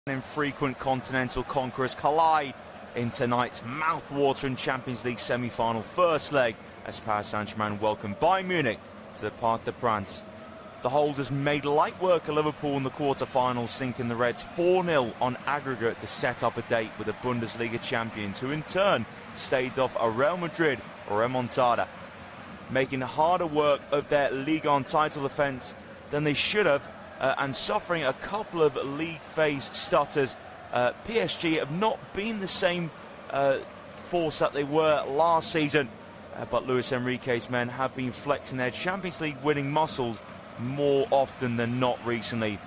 Infrequent continental conquerors collide in tonight's mouth-watering Champions League semi-final first leg as Paris Saint-Germain welcome Bayern Munich to the Parc des Princes. The holders made light work of Liverpool in the quarter-finals, sinking the Reds 4-0 on aggregate to set up a date with the Bundesliga champions, who in turn staved off a Real Madrid remontada, making harder work of their Ligue 1 title defence than they should have. And suffering a couple of league phase stutters. PSG have not been the same force that they were last season, but Luis Enrique's men have been flexing their Champions League winning muscles more often than not recently.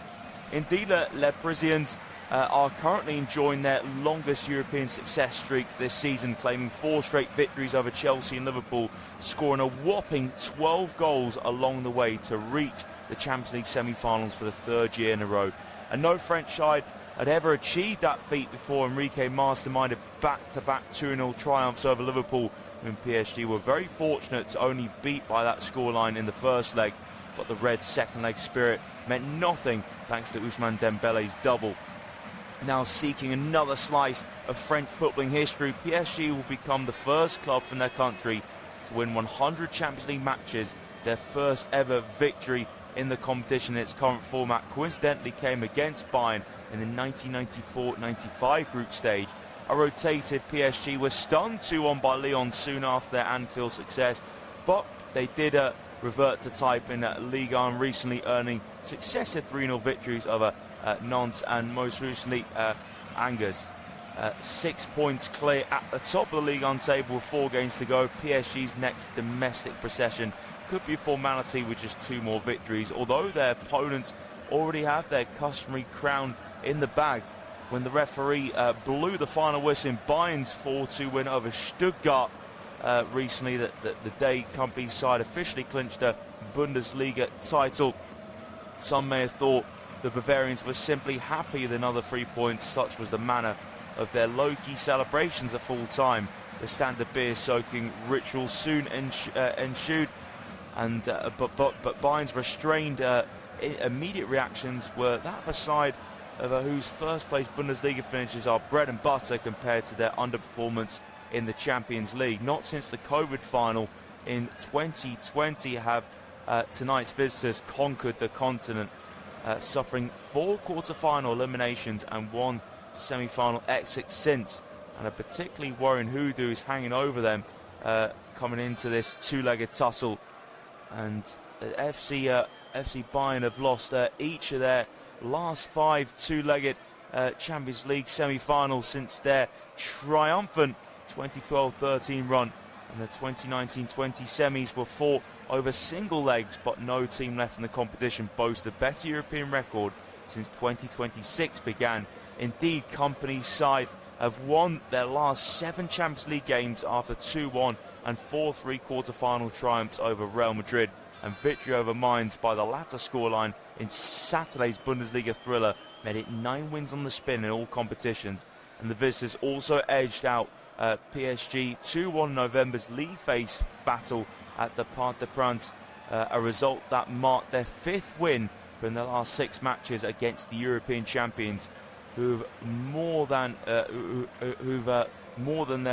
Indeed, Les Parisiens are currently enjoying their longest European success streak this season, claiming 4 straight victories over Chelsea and Liverpool, scoring a whopping 12 goals along the way to reach the Champions League semi-finals for the 3rd year in a row. And no French side had ever achieved that feat before Enrique masterminded back-to-back 2-0 triumphs over Liverpool, when PSG were very fortunate to only beat by that scoreline in the first leg. But the Reds' second leg spirit meant nothing thanks to Ousmane Dembele's double. Now seeking another slice of French footballing history, PSG will become the first club from their country to win 100 Champions League matches. Their first ever victory in the competition in its current format coincidentally came against Bayern in the 1994-95 group stage. A rotated PSG was stunned 2-1 by Lyon soon after their Anfield success, but they did revert to type in Ligue 1 recently, earning successive 3-0 victories over Nantes and most recently Angers. 6 points clear at the top of the Ligue 1 table with 4 games to go. PSG's next domestic procession could be a formality with just 2 more victories, although their opponents already have their customary crown in the bag when the referee blew the final whistle in Bayern's 4-2 win over Stuttgart recently. The day company's side officially clinched the Bundesliga title. Some may have thought the Bavarians were simply happy with another 3 points. Such was the manner of their low-key celebrations at full time. The standard beer-soaking ritual soon ensued, and but Bayern's restrained immediate reactions were that of a side of whose first-place Bundesliga finishes are bread and butter compared to their underperformance in the Champions League. Not since the COVID final in 2020 have tonight's visitors conquered the continent, suffering 4 quarter-final eliminations and 1 semi-final exit since, and a particularly worrying hoodoo is hanging over them coming into this 2-legged tussle. And FC Bayern have lost each of their last 5 2-legged Champions League semi-finals since their triumphant 2012-13 run, and the 2019-20 semis were fought over single legs, but no team left in the competition boasts a better European record since 2026 began. Indeed, Company's side have won their last 7 Champions League games after 2-1 and 4-3 quarter-final triumphs over Real Madrid, and victory over Mainz by the latter scoreline in Saturday's Bundesliga thriller made it 9 wins on the spin in all competitions. And the visitors also edged out PSG 2-1 November's league phase battle at the Parc des Princes, a result that marked their 5th win from their last 6 matches against the European champions, who've more than their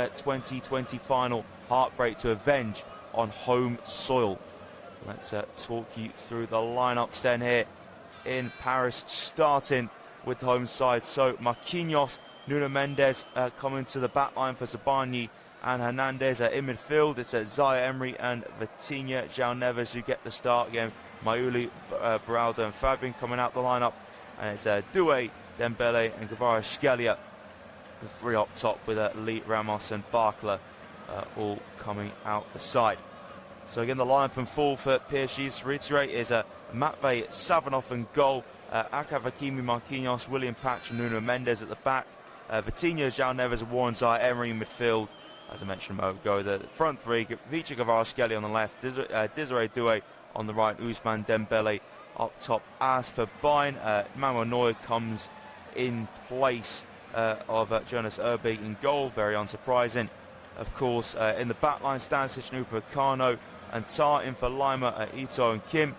2020 final heartbreak to avenge on home soil. Let's talk you through the lineups then here in Paris, starting with the home side. So Marquinhos, Nuno Mendes coming to the back line for Zabarnyi and Hernandez in midfield. It's Zaire Emery and Vitinha, João Neves who get the start again. Mauli, Beraldo and Fabian coming out the lineup, and it's Doué, Dembele and Kvaratskhelia, the 3 up top with Lee, Ramos and Barkla all coming out the side. So again, the lineup in full for PSG, to reiterate, is Matvei, Savinov and goal, Akaf Hakimi, Marquinhos, William Patch and Nuno Mendes at the back, Vitinha, João Neves and Warren Zaire Emery in midfield. As I mentioned a moment ago, the front 3, Vicha Kvaratskhelia on the left, Desiree Doué on the right, Ousmane Dembele up top. As for Bayern, Manuel Neuer comes in place of Jonas Erbe in goal, very unsurprising. Of course, in the back line, Stanisic, Upamecano and Tar in for Lima, Ito and Kim,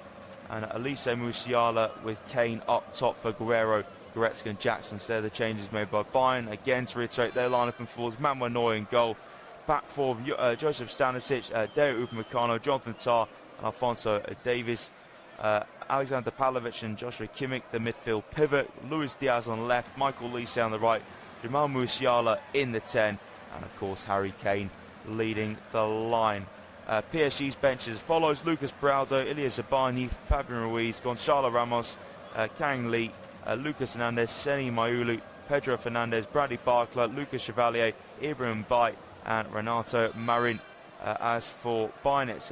and Elise Musiala with Kane up top for Guerrero Goretzka and Jackson. They're the changes made by Bayern. Again, to reiterate, their lineup and forwards: Manuel Neuer in goal. Back four, Joseph Stanisic, Deo Upamecano, Jonathan Tah, and Alphonso Davies. Alexander Pavlovic and Joshua Kimmich, the midfield pivot. Luis Diaz on the left, Michael Olise on the right, Jamal Musiala in the 10, and of course Harry Kane leading the line. PSG's bench as follows: Lucas Braudo, Ilya Zabani, Fabian Ruiz, Gonzalo Ramos, Kang Lee, Lucas Hernandez, Seni Mayulu, Pedro Fernandez, Bradley Barkler, Lucas Chevalier, Ibrahim Bay, and Renato Marin. As for Bayern, it's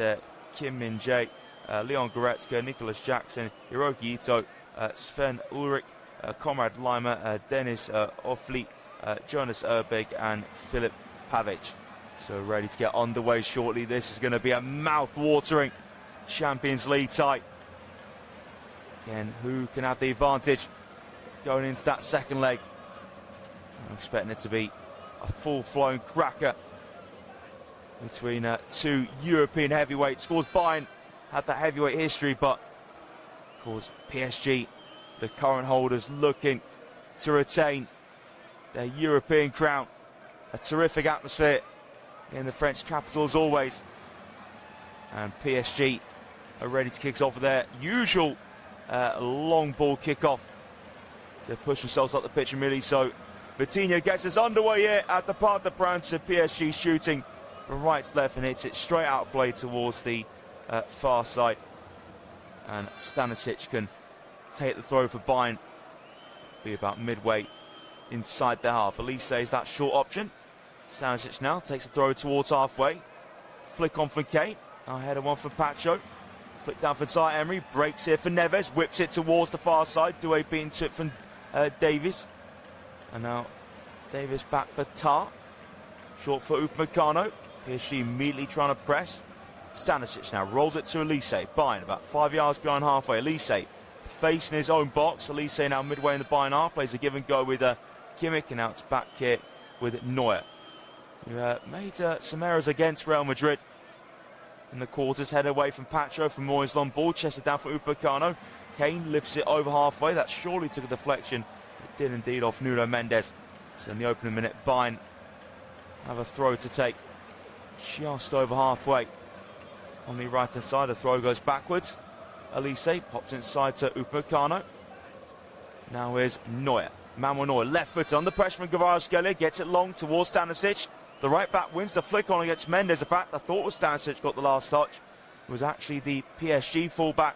Kim Min-jae, Leon Goretzka, Nicholas Jackson, Hiroki Ito, Sven Ulrich, Konrad Laimer, Dennis Ofli, Jonas Erbig, and Filip Pavic. So ready to get underway shortly. This is going to be a mouth-watering Champions League tie. Again, who can have the advantage going into that second leg? I'm expecting it to be a full-flown cracker between two European heavyweights. Of course, Bayern had that heavyweight history, but of course PSG, the current holders, looking to retain their European crown. A terrific atmosphere in the French capital as always, and PSG are ready to kick off with their usual long ball kick-off to push themselves up the pitch immediately. So Vitinha gets us underway here at the Parc des Princes. PSG shooting from right to left and hits it straight out of play towards the far side, and Stanisic can take the throw for Bayern. Be about midway inside the half. Olise is that short option. Stanisic now takes the throw towards halfway. Flick on from Kane. Now header one from Pacho. Flick down for Zaire-Emery. Breaks here for Neves. Whips it towards the far side. Doué beating to it from Davies. And now Davies back for Tah. Short for Upamecano. PSG immediately trying to press. Stanisic now rolls it to Olise. Bayern about 5 yards behind halfway. Olise facing his own box. Olise now midway in the Bayern half. Plays a give and go with Kimmich, and now it's back here with Neuer. Who made some errors against Real Madrid in the quarters. Head away from Pacho from Moyes, long ball. Chested down for Upamecano. Kane lifts it over halfway. That surely took a deflection. It did indeed off Nuno Mendes. So in the opening minute, Bayern have a throw to take just over halfway. On the right hand side, the throw goes backwards. Olise pops inside to Upamecano. Now here's Neuer. Manuel Neuer, left foot under pressure from Kvaratskhelia, gets it long towards Stanisic. The right back wins the flick on against Mendes. In fact, I thought it was Stanisic got the last touch. It was actually the PSG fullback.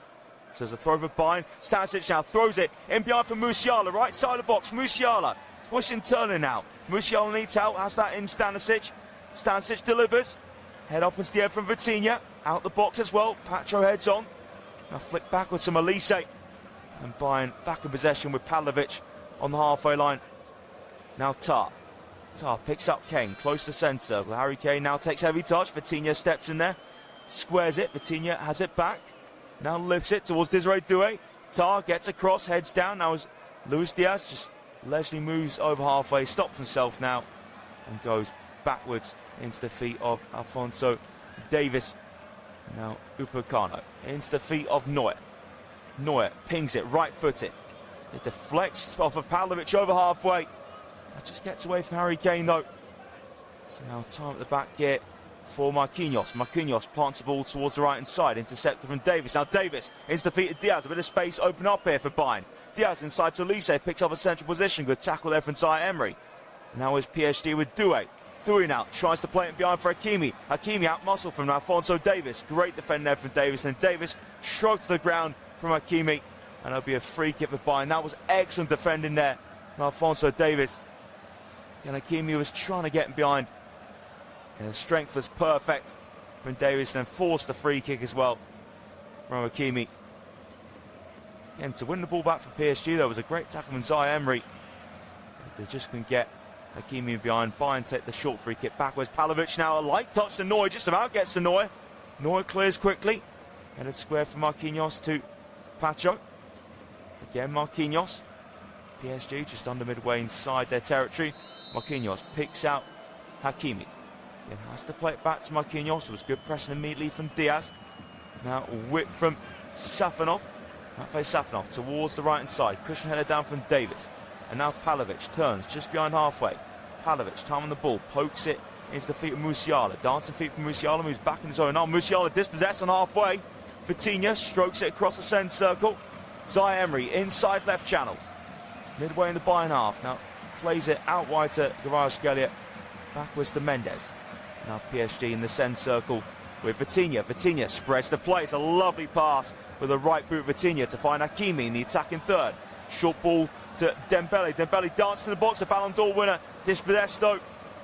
So there's a throw for Bayern. Stanisic now throws it in behind for Musiala, right side of the box. Musiala, pushing turning now. Musiala needs help, has that in Stanisic. Stanisic delivers. Head up into the air from Vitinha. Out the box as well. Pacho heads on. Now flick backwards to Olise. And Bayern back in possession with Pavlovic on the halfway line. Now Tah. Tah picks up Kane, close to centre. Harry Kane now takes heavy touch. Vitinha steps in there. Squares it. Vitinha has it back. Now lifts it towards Desiree Doué. Tah gets across, heads down. Now is Luis Diaz just leisurely moves over halfway, stops himself now, and goes backwards into the feet of Alphonso Davies. Now Upamecano into the feet of Neuer. Neuer pings it right-footed. It deflects off of Pavlovic over halfway. That just gets away from Harry Kane though. So now time at the back here for Marquinhos. Marquinhos plants the ball towards the right-hand side. Intercepted from Davies. Now Davies into the feet of Diaz. A bit of space open up here for Bayern. Diaz inside to Olise. Picks up a central position. Good tackle there from Zaire-Emery. Now is PSG with Doué. Doué now tries to play it behind for Hakimi. Hakimi out muscle from Alphonso Davies. Great defend there from Davies. And Davies shrugs to the ground from Hakimi. And it'll be a free kick for Bayern. That was excellent defending there from Alphonso Davies. And Hakimi was trying to get him behind. And the strength was perfect from Davies, and then forced the free kick as well from Hakimi. Again, to win the ball back for PSG, there was a great tackle from Zaire-Emery. They just couldn't get Hakimi behind. Bayern take the short free kick backwards. Pavlovic now a light touch to Neuer, just about gets to Neuer. Neuer clears quickly. And a square for Marquinhos to Pacho. Again, Marquinhos. PSG just under midway inside their territory. Marquinhos picks out Hakimi. Then has to play it back to Marquinhos. It was good pressing immediately from Diaz. Now whip from Safanov. Matvei Safonov towards the right hand side. Christian header down from Davis. And now Pavlovic turns just behind halfway. Pavlovic, time on the ball, pokes it into the feet of Musiala. Dancing feet from Musiala, moves back in his own arm. Musiala dispossessed on halfway. Vitinha strokes it across the centre circle. Zaire Emery inside left channel. Midway in the Bayern half. Now plays it out wide to Kvaratskhelia. Backwards to Mendes. Now PSG in the centre circle with Vitinha. Vitinha spreads the play. It's a lovely pass with a right boot Vitinha to find Hakimi in the attacking third. Short ball to Dembele. Dembele dancing in the box. A Ballon d'Or winner. Dispossessed though.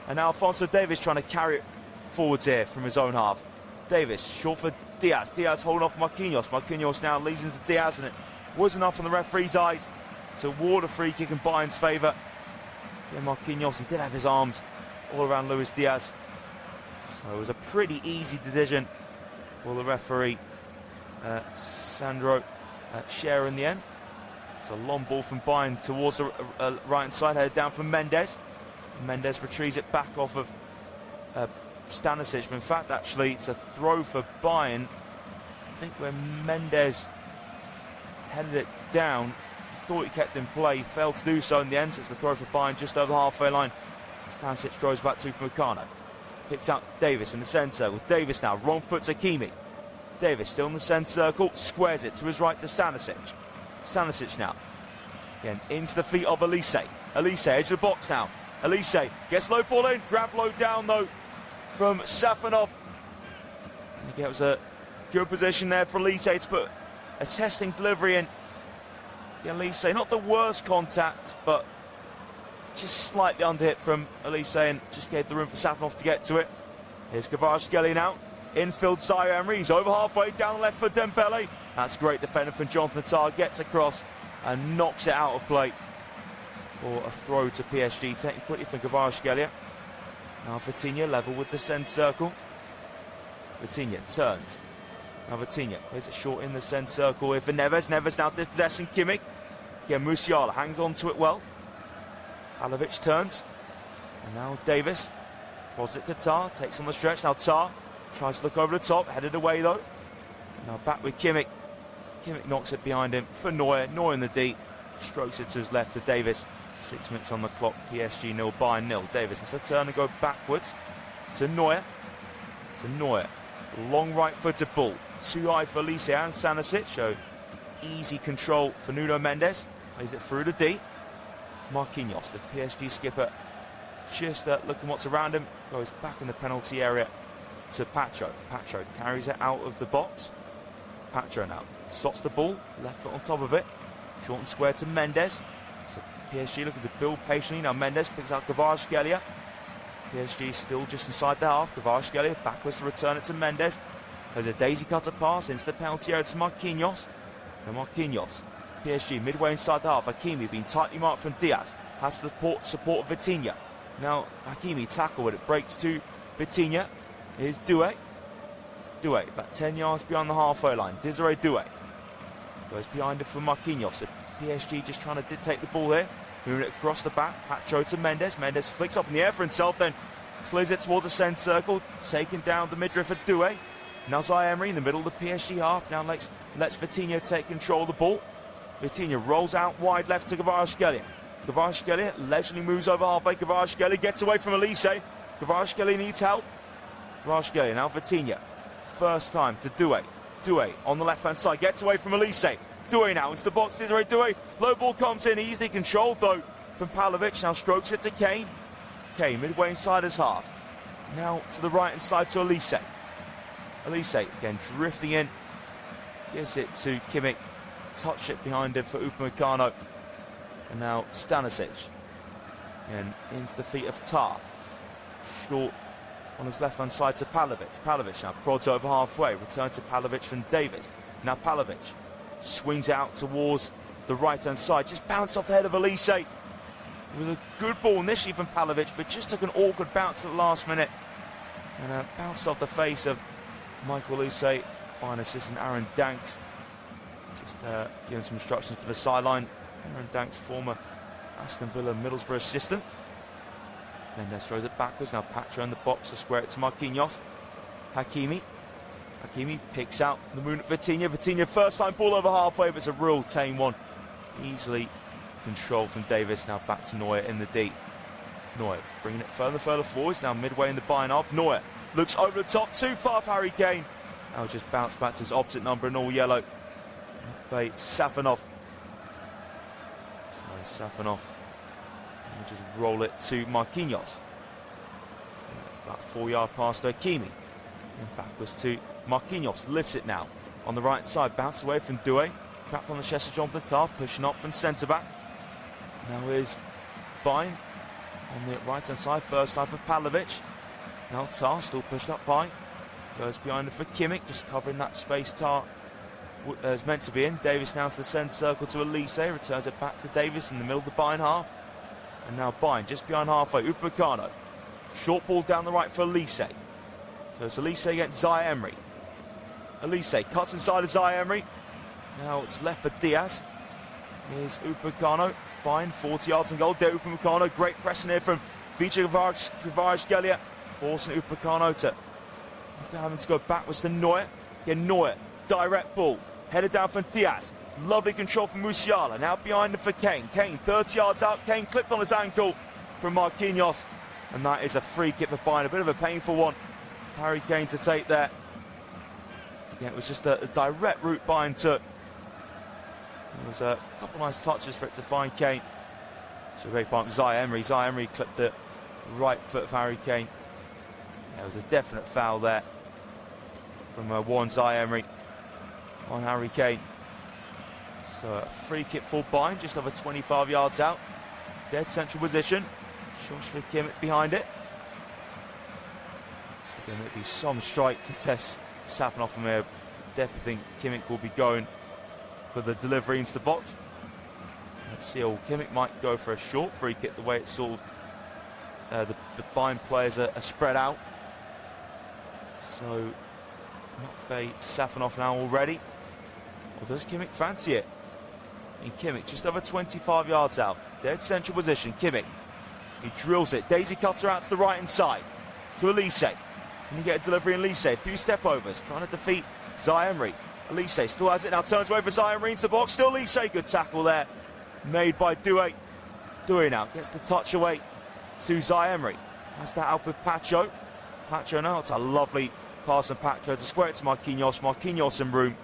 And now Alphonso Davies trying to carry it forwards here from his own half. Davis short for Diaz. Diaz holding off Marquinhos. Marquinhos now leads into Diaz, and it was enough on the referee's eyes to award a free kick in Bayern's favour. Yeah, Marquinhos, he did have his arms all around Luis Diaz. So it was a pretty easy decision for the referee, Sandro Scherer, in the end. It's a long ball from Bayern towards the right-hand side, headed down from Mendes. Mendes retrieves it back off of Stanisic. But in fact, actually, it's a throw for Bayern. I think where Mendes headed it down, thought he kept in play, failed to do so in the end. So it's a throw for Bayern just over the halfway line. Stanisic throws back to Upamecano. Picks out Davis in the centre circle. Davis now, wrong foot to Hakimi. Davis still in the centre circle, squares it to his right to Stanisic. Stanisic now, again, into the feet of Elise. Elise, edge of the box now. Elise gets low ball in, grab low down though from Safonov. Again, it was a good position there for Elise to put a testing delivery in. Elise, not the worst contact, but just slightly under hit from Elise, and just gave the room for Safonov to get to it. Here's Kvaratskhelia now. Infield Zaire Emery, he's over halfway down the left for Dembele. That's great defending from Jonathan Tah, gets across and knocks it out of play for a throw to PSG, taking quickly from Kvaratskhelia. Now Vitinha level with the centre circle. Vitinha turns. Now Vitinha plays it short in the centre circle here for Neves. Neves now dispossessing Kimmich. Again, Musiala hangs on to it well. Pavlovic turns. And now Davis prods it to Tah, takes on the stretch. Now Tah tries to look over the top, headed away though. Now back with Kimmich. Kimmich knocks it behind him for Neuer. Neuer in the deep, strokes it to his left to Davis. 6 minutes on the clock, PSG 0, Bayern 0. Davis has to turn and go backwards to Neuer. Long right-footed ball. Too high for Elise and Stanisic. So easy control for Nuno Mendes. Plays it through the D. Marquinhos, the PSG skipper, just looking what's around him. Goes back in the penalty area to Pacho. Pacho carries it out of the box. Pacho now stops the ball, left foot on top of it. Short and square to Mendes. So PSG looking to build patiently. Now Mendes picks out Kvaratskhelia. PSG still just inside the half. Kvaratskhelia backwards to return it to Mendes. There's a daisy cutter pass into the penalty area to Marquinhos. Now Marquinhos. PSG midway inside the half. Hakimi being tightly marked from Diaz. Has the support of Vitinha. Now Hakimi tackle when it breaks to Vitinha. Here's Doué. Doué about 10 yards beyond the halfway line. Desiree Doué goes behind it for Marquinhos. So PSG just trying to dictate the ball here. Moving it across the back. Pacho to Mendes. Mendes flicks up in the air for himself, then clears it towards the centre circle. Taking down the midriff for Doué. Now Zaire Emery in the middle of the PSG half. Now lets Vitinha take control of the ball. Vitinha rolls out wide left to Kvaratskhelia. Kvaratskhelia leisurely moves over halfway. Kvaratskhelia gets away from Elise. Kvaratskhelia needs help. Kvaratskhelia now Vitinha. First time to Doué. Doué on the left-hand side. Gets away from Elise. Doué now into the box. Desiree Doué. Low ball comes in. Easily controlled though from Pavlovic. Now strokes it to Kane. Kane midway inside his half. Now to the right-hand side to Elise. Elise again drifting in. Gives it to Kimmich. Touch it behind him for Upamecano. And now Stanisic. And into the feet of Tah. Short on his left-hand side to Pavlovic. Pavlovic now prods over halfway. Return to Pavlovic from Davis. Now Pavlovic swings out towards the right-hand side. Just bounced off the head of Elise. It was a good ball initially from Pavlovic, but just took an awkward bounce at the last minute. And bounced off the face of Michael Elise by an assistant Aaron Danks. Just giving some instructions for the sideline. Aaron Danks, former Aston Villa Middlesbrough assistant. Mendes throws it backwards. Now Pacho in the box to square it to Marquinhos. Hakimi Hakimi picks out the Munich Vitinha. Vitinha first time ball over halfway, but it's a real tame one. Easily controlled from Davis. Now back to Neuer in the deep. Neuer bringing it further forwards. Now midway in the Bayern half. Neuer looks over the top, too far for Harry Kane. Now just bounce back to his opposite number in all yellow. Play Safanov. So Safanov will just roll it to Marquinhos. About 4 yard pass to Hakimi. And backwards to Marquinhos. Lifts it now on the right side. Bounce away from Doué. Trapped on the chest of John Platar. Pushing up from centre back. Now is Bayern on the right hand side. First time for Pavlovic. Now Tar still pushed up by. Goes behind it for Kimmich. Just covering that space Tar is meant to be in. Davis now to the centre circle to Elise. Returns it back to Davis in the middle of the Bayern half. And now Bayern just behind halfway. Upamecano. Short ball down the right for Elise. So it's Elise against Zaire Emery. Elise cuts inside of Zaire Emery. Now it's left for Diaz. Here's Upamecano. Bayern 40 yards and goal. There Upamecano. Great pressing here from Kvaratskhelia. Forcing Upamecano to after having to go backwards to Neuer. Again Neuer. Direct ball. Headed down from Diaz. Lovely control from Musiala. Now behind him for Kane. Kane 30 yards out. Kane clipped on his ankle from Marquinhos. And that is a free kick for Bayern. A bit of a painful one. Harry Kane to take there. Again, it was just a direct route Bayern took. There was a couple of nice touches for it to find Kane. So big part Zaire Emery. Zaire Emery clipped the right foot of Harry Kane. There was a definite foul there from Warren Zaire Emery on Harry Kane. So a free kick for Bayern, just over 25 yards out. Dead central position. Joshua Kimmich behind it. Again, it'll be some strike to test Safanov from here. Definitely think Kimmich will be going for the delivery into the box. Let's see, Kimmich might go for a short free kick, the way it's sort of the Bayern players are spread out. So not very Safanov now already. Or does Kimmich fancy it? And Kimmich just over 25 yards out. Dead central position. Kimmich. He drills it. Daisy cutter out to the right hand side. To Elise. And you get a delivery in Elise. A few step overs. Trying to defeat Zaire Emery. Elise still has it now. Turns away for Zaire Emery into the box. Still Elise. Good tackle there. Made by Doué. Doué now gets the touch away to Zaire Emery. Has that out with Pacho. Pacho now. It's a lovely pass from Pacho to square it to Marquinhos. Marquinhos in room.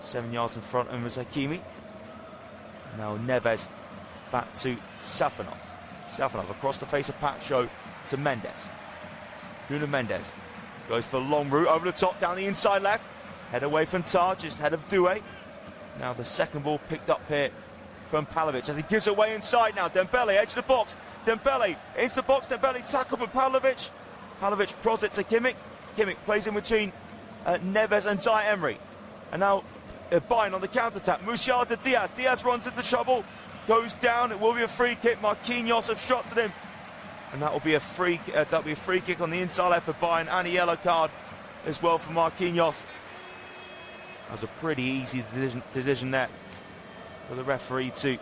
7 yards in front of him is Hakimi. Now Neves back to Safanov. Safanov across the face of Pacho to Mendes. Nuno Mendes goes for a long route over the top down the inside left. Head away from Tar, just head of Doué. Now the second ball picked up here from Pavlovic as he gives away inside now. Dembele, edge of the box. Dembele into the box. Dembele tackled by Pavlovic. Pavlovic pros it to Kimmich. Kimmich plays in between Neves and Zaire Emery. And now Bayern on the counter-attack. Musiala to Diaz. Diaz runs into trouble. Goes down. It will be a free kick. Marquinhos have shot at him. And that will be a free kick on the inside left for Bayern and a yellow card as well for Marquinhos. That was a pretty easy decision there for the referee to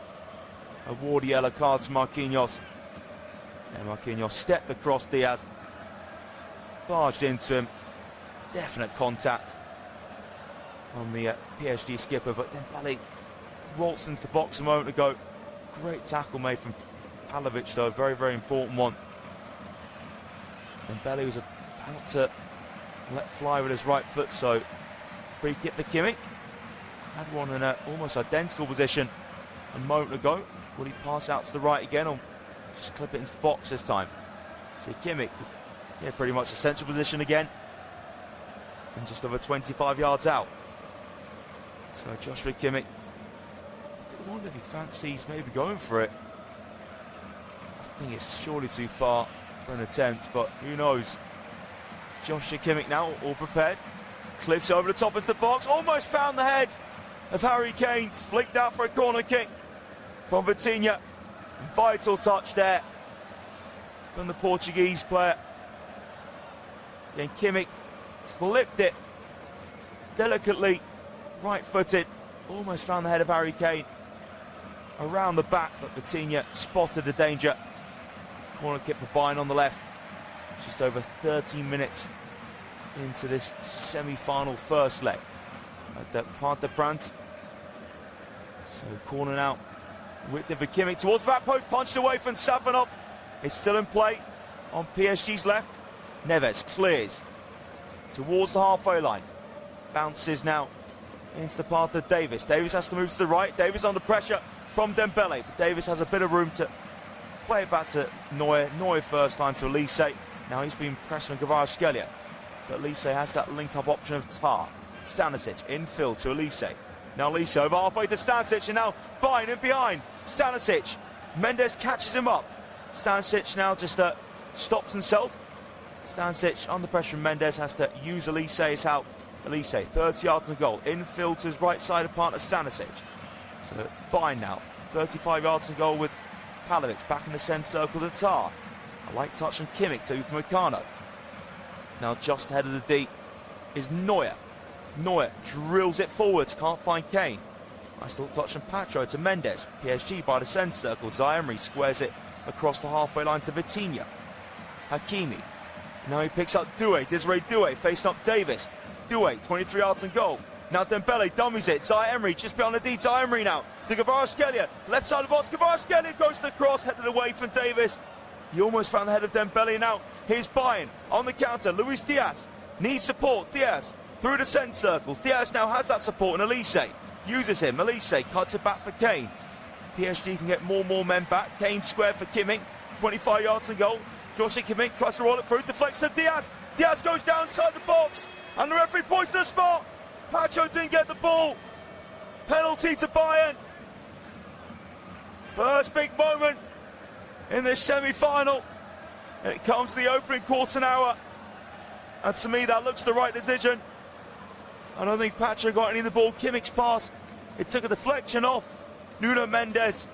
award a yellow card to Marquinhos. And Marquinhos stepped across Diaz. Barged into him. Definite contact on the PSG skipper, but then Dembele waltzed into the box a moment ago. Great tackle made from Pavlovic though, very, very important one. Dembele was about to let fly with his right foot, so free kick for Kimmich. Had one in an almost identical position a moment ago. Will he pass out to the right again or just clip it into the box this time? So Kimmich, yeah, pretty much a central position again. And just over 25 yards out. So Joshua Kimmich, I wonder if he fancies maybe going for it. I think it's surely too far for an attempt, but who knows. Joshua Kimmich now all prepared. Clips over the top of the box. Almost found the head of Harry Kane. Flicked out for a corner kick from Vitinha. Vital touch there from the Portuguese player. Then Kimmich clipped it delicately, right-footed, almost found the head of Harry Kane around the back, but Vitinha spotted the danger. Corner kick for Bayern on the left. Just over 13 minutes into this semi-final first leg at the Parc des Princes. So corner out with the Kimmich towards the back post, punched away from Safanov. It's still in play on PSG's left. Neves clears towards the halfway line. Bounces now into the path of Davis. Davis has to move to the right. Davis under pressure from Dembele. But Davis has a bit of room to play it back to Neuer. Neuer first line to Elise. Now he's been pressing Kvaratskhelia. But Elise has that link-up option of Tar. Stanisic infield to Elise. Now Elise over halfway to Stanisic, and now Bayern in behind. Stanisic. Mendes catches him up. Stanisic now just stops himself. Stanisic under pressure from Mendes, has to use Elise's help. Elise, 30 yards and goal. Infield to his right side of partner Stanisic. So Bayern now, 35 yards and goal with Pavlovic back in the centre circle to Tar. A light touch from Kimmich to Upamecano. Now just ahead of the D is Neuer. Neuer drills it forwards, can't find Kane. Nice little touch from Patro to Mendes. PSG by the centre circle. Zaire squares it across the halfway line to Vitinha. Hakimi. Now he picks up Doué. Desiree Doué facing up Davis. Doué, 23 yards and goal. Now Dembele dummies it. Zaire just behind the D. Zaire now to Kvaratskhelia. Left side of the box. Kvaratskhelia goes to the cross, headed away from Davis. He almost found the head of Dembele now. Here's Bayern on the counter. Luis Diaz needs support. Diaz through the centre circle. Diaz now has that support, and Elise uses him. Elise cuts it back for Kane. PSG can get more and more men back. Kane squared for Kimmich. 25 yards and goal. Joshua Kimmich tries to roll it through. Deflects to Diaz. Diaz goes down inside the box. And the referee points to the spot. Pacho didn't get the ball. Penalty to Bayern. First big moment in this semi-final. It comes to the opening quarter hour. And to me, that looks the right decision. I don't think Pacho got any of the ball. Kimmich's pass, it took a deflection off Nuno Mendes.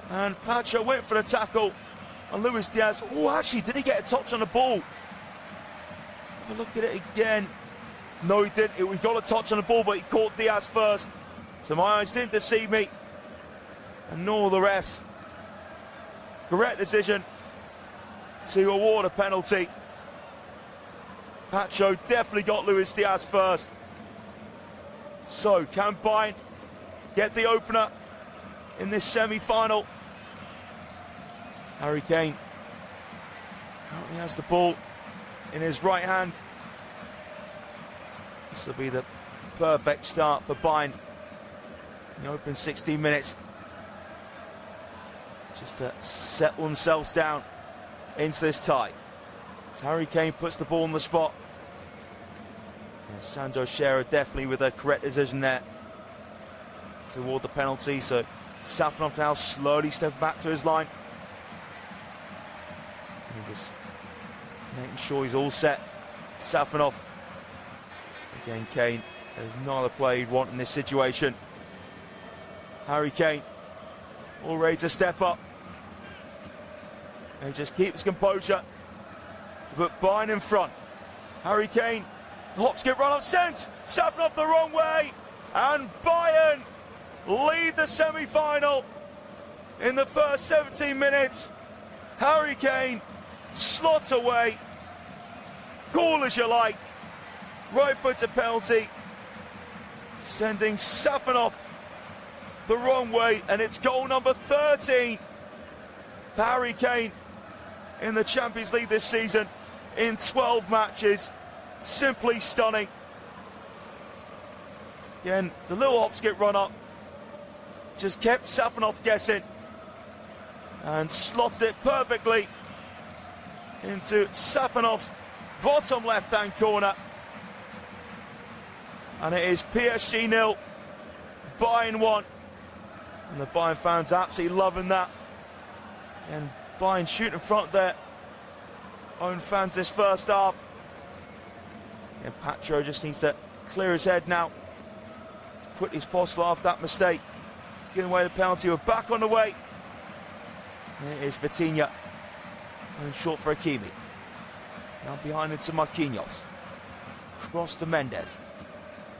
And Pacho went for the tackle. And Luis Diaz, oh, actually, did he get a touch on the ball? Have a look at it again. No, he didn't. He got a touch on the ball, but he caught Diaz first. So my eyes didn't deceive me. And nor the refs. Correct decision to award a penalty. Pacho definitely got Luis Diaz first. So can Bayern get the opener in this semi-final? Harry Kane currently has the ball in his right hand. This will be the perfect start for Bayern in the open 16 minutes. Just to settle themselves down into this tie. As Harry Kane puts the ball on the spot. And Sandro Scherer definitely with a correct decision there toward the penalty. So Safanov now slowly stepping back to his line. And just making sure he's all set. Safanov. Again, Kane. There's no other play he'd want in this situation. Harry Kane. All ready to step up. And he just keeps composure to put Bayern in front. Harry Kane. Hop, skip, run up, sense. Safanov the wrong way. And Bayern lead the semi-final in the first 17 minutes. Harry Kane slots away. Cool as you like. Right footed penalty. Sending Safanov the wrong way. And it's goal number 13 for Harry Kane in the Champions League this season in 12 matches. Simply stunning. Again, the little hop skip run up just kept Safanov guessing and slotted it perfectly into Safanov's bottom left-hand corner. And it is PSG 0, Bayern 1. And the Bayern fans absolutely loving that. And Bayern shooting in front of their own fans this first half. And Pacho just needs to clear his head now as quickly as possible after that mistake. Giving away the penalty, we're back on the way. And it is Vitinha going short for Hakimi. Now behind into Marquinhos. Cross to Mendes.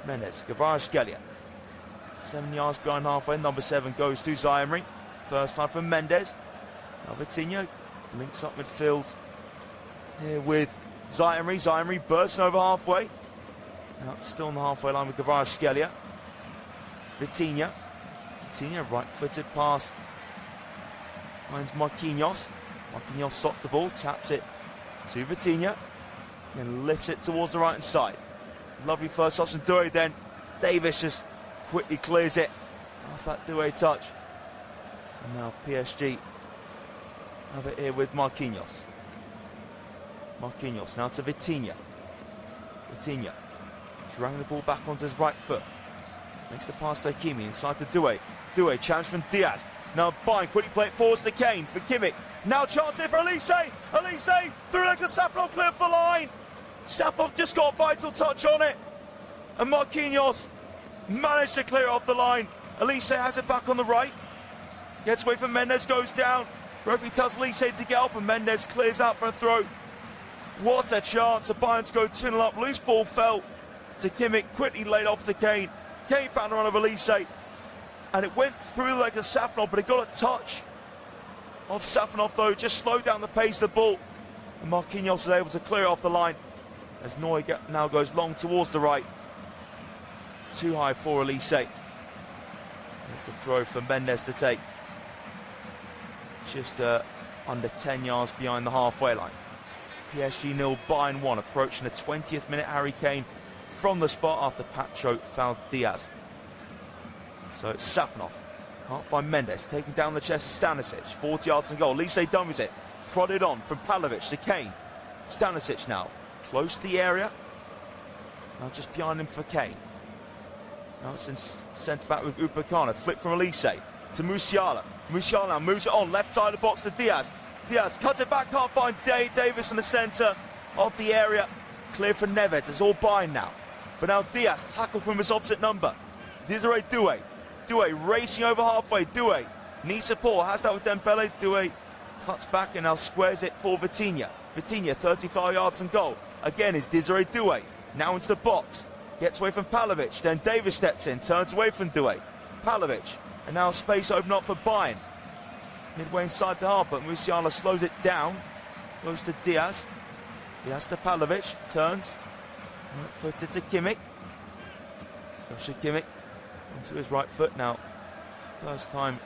Mendes, Kvaratskhelia. 7 yards behind halfway. Number 7 goes to Zaire. First time from Mendes. Now Vitinha links up midfield here with Zaire-Emery bursting over halfway. Now still on the halfway line with Kvaratskhelia. Vitinha, right-footed pass. Finds Marquinhos. Marquinhos slots the ball, taps it to Vitinha, and lifts it towards the right-hand side. Lovely first option, Doué then. Davis just quickly clears it off that Doué touch. And now PSG have it here with Marquinhos. Marquinhos now to Vitinha. Vitinha dragging the ball back onto his right foot. Makes the pass to Hakimi inside to Doué. Doué, challenge from Diaz. Now Bayern quickly play it forwards to Kane for Kimmich. Now chance here for Elise. Elise through legs to Safnov, clear for the line. Safnov just got a vital touch on it. And Marquinhos managed to clear it off the line. Elise has it back on the right. Gets away from Mendes, goes down. Referee tells Elise to get up and Mendes clears out for a throw. What a chance for Bayern to go 2-0 up. Loose ball fell to Kimmich, quickly laid off to Kane. Kane found a run of Elise. And it went through the leg of Safnov, but it got a touch of Safnov though, just slowed down the pace of the ball. And Marquinhos was able to clear it off the line as Neuer now goes long towards the right. Too high for Elise. It's a throw for Mendes to take. Just under 10 yards behind the halfway line. PSG 0, Bayern 1, approaching the 20th minute. Harry Kane from the spot after Pacho fouled Diaz. So it's Safnov. Can't find Mendes. Taking down the chest of Stanisic. 40 yards and goal. Lise dummies it. Prodded on from Pavlovic to Kane. Stanisic now. Close to the area. Now just behind him for Kane. Now it's sent back with Upamecano. Flip from Elise to Musiala. Musiala now moves it on. Left side of the box to Diaz. Diaz cuts it back. Can't find Davis in the centre of the area. Clear for Neves. It's all Bayern now. But now Diaz tackled from his opposite number. Désiré Doué. Doué racing over halfway. Doué needs support. Has that with Dembele. Doué cuts back and now squares it for Vitinha. Vitinha 35 yards and goal. Again is Désiré Doué. Now into the box. Gets away from Pavlovic. Then Davis steps in. Turns away from Doué. Pavlovic. And now space open up for Bayern. Midway inside the half, but Musiala slows it down. Goes to Diaz. Diaz to Pavlovic. Turns. Right-footed to Kimmich. Joshua Kimmich onto his right foot now. First time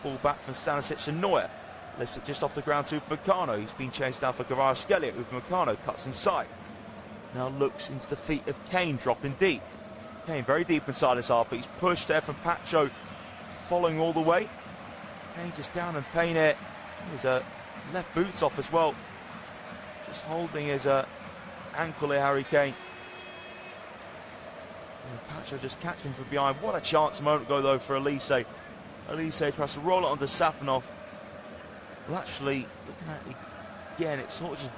ball back from Stanisic and Neuer. Lifts it just off the ground to Upamecano. He's been chased down for Kvaratskhelia. Upamecano cuts inside. Now looks into the feet of Kane, dropping deep. Kane very deep inside his half, but he's pushed there from Pacho, following all the way. Kane just down and Payne here. His left boots off as well. Just holding his ankle here, Harry Kane. And Pacho just catching from behind. What a chance a moment ago though for Elise. Elise tries to roll it onto Safnov. Well, actually, looking at it again, it sort of just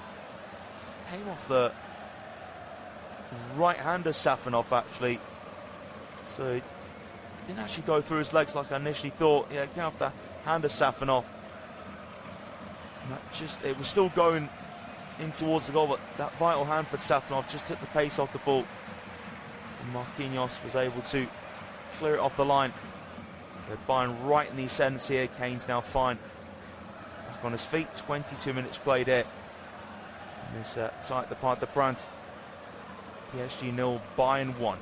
came off the right hand of Safnov actually. So it didn't actually go through his legs like I initially thought. Yeah, it came off the hand of Safnov. And that just, it was still going in towards the goal, but that vital hand for Safnov just took the pace off the ball. And Marquinhos was able to clear it off the line. They're Bayern right in the ascendancy here. Kane's now fine. Back on his feet, 22 minutes played here. And this tight the Parc des Princes. PSG 0, Bayern 1.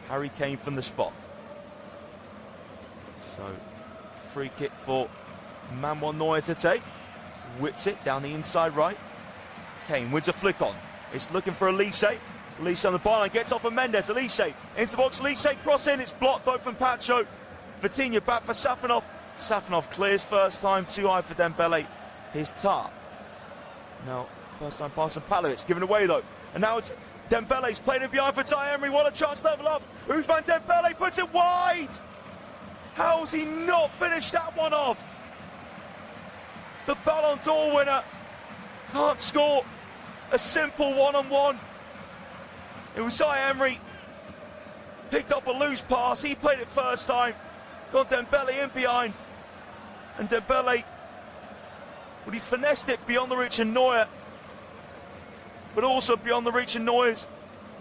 Harry Kane from the spot. So, free kick for Manuel Neuer to take. Whips it down the inside right. Kane wins a flick on. It's looking for Elise. Elise on the byline, gets off of Mendes. Elise into the box. Elise cross in. It's blocked though from Pacho. Vitinha back for Safnov. Safnov clears first time, too high for Dembele. His tar. Now, first time pass from Pavlovic, given away though. And now it's Dembele's playing it behind for Zaire-Emery. What a chance to level up. Ousmane Dembele puts it wide. How's he not finished that one off? The Ballon d'Or winner can't score a simple one-on-one. It was Zaire-Emery. Picked up a loose pass. He played it first time. Got Dembele in behind. And Dembele, well, he finessed it beyond the reach of Neuer. But also beyond the reach of Neuer's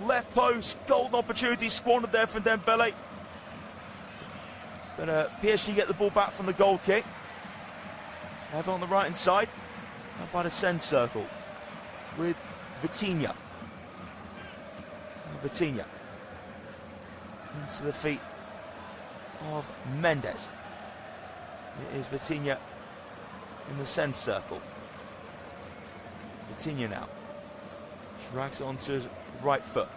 left post. Golden opportunity squandered there from Dembele. But PSG get the ball back from the goal kick. Have on the right hand side, up by the centre circle with Vitinha. Vitinha into the feet of Mendes. It is Vitinha in the centre circle. Vitinha now drags it onto his right foot.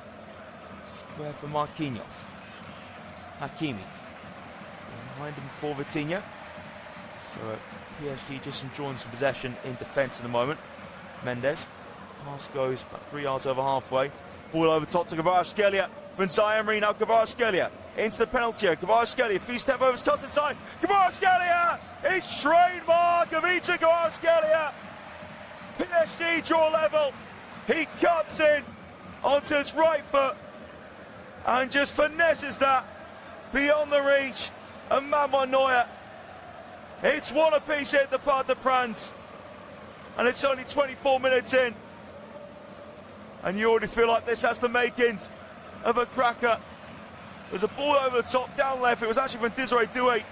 Square for Marquinhos. Hakimi behind him for Vitinha. So PSG just enjoying some possession in defence at the moment. Mendes. Pass goes about 3 yards over halfway. Ball over top to Kvaratskhelia from Zaire. Now Kvaratskhelia into the penalty area. Kvaratskhelia, a few step overs, cuts inside. Kvaratskhelia! It's trademark of Kvaratskhelia. PSG draw level. He cuts in onto his right foot and just finesses that beyond the reach of Manuel Neuer. It's one apiece here at the Parc des Princes, and it's only 24 minutes in, and you already feel like this has the makings of a cracker. There's a ball over the top, down left. It was actually from Desiree Doué.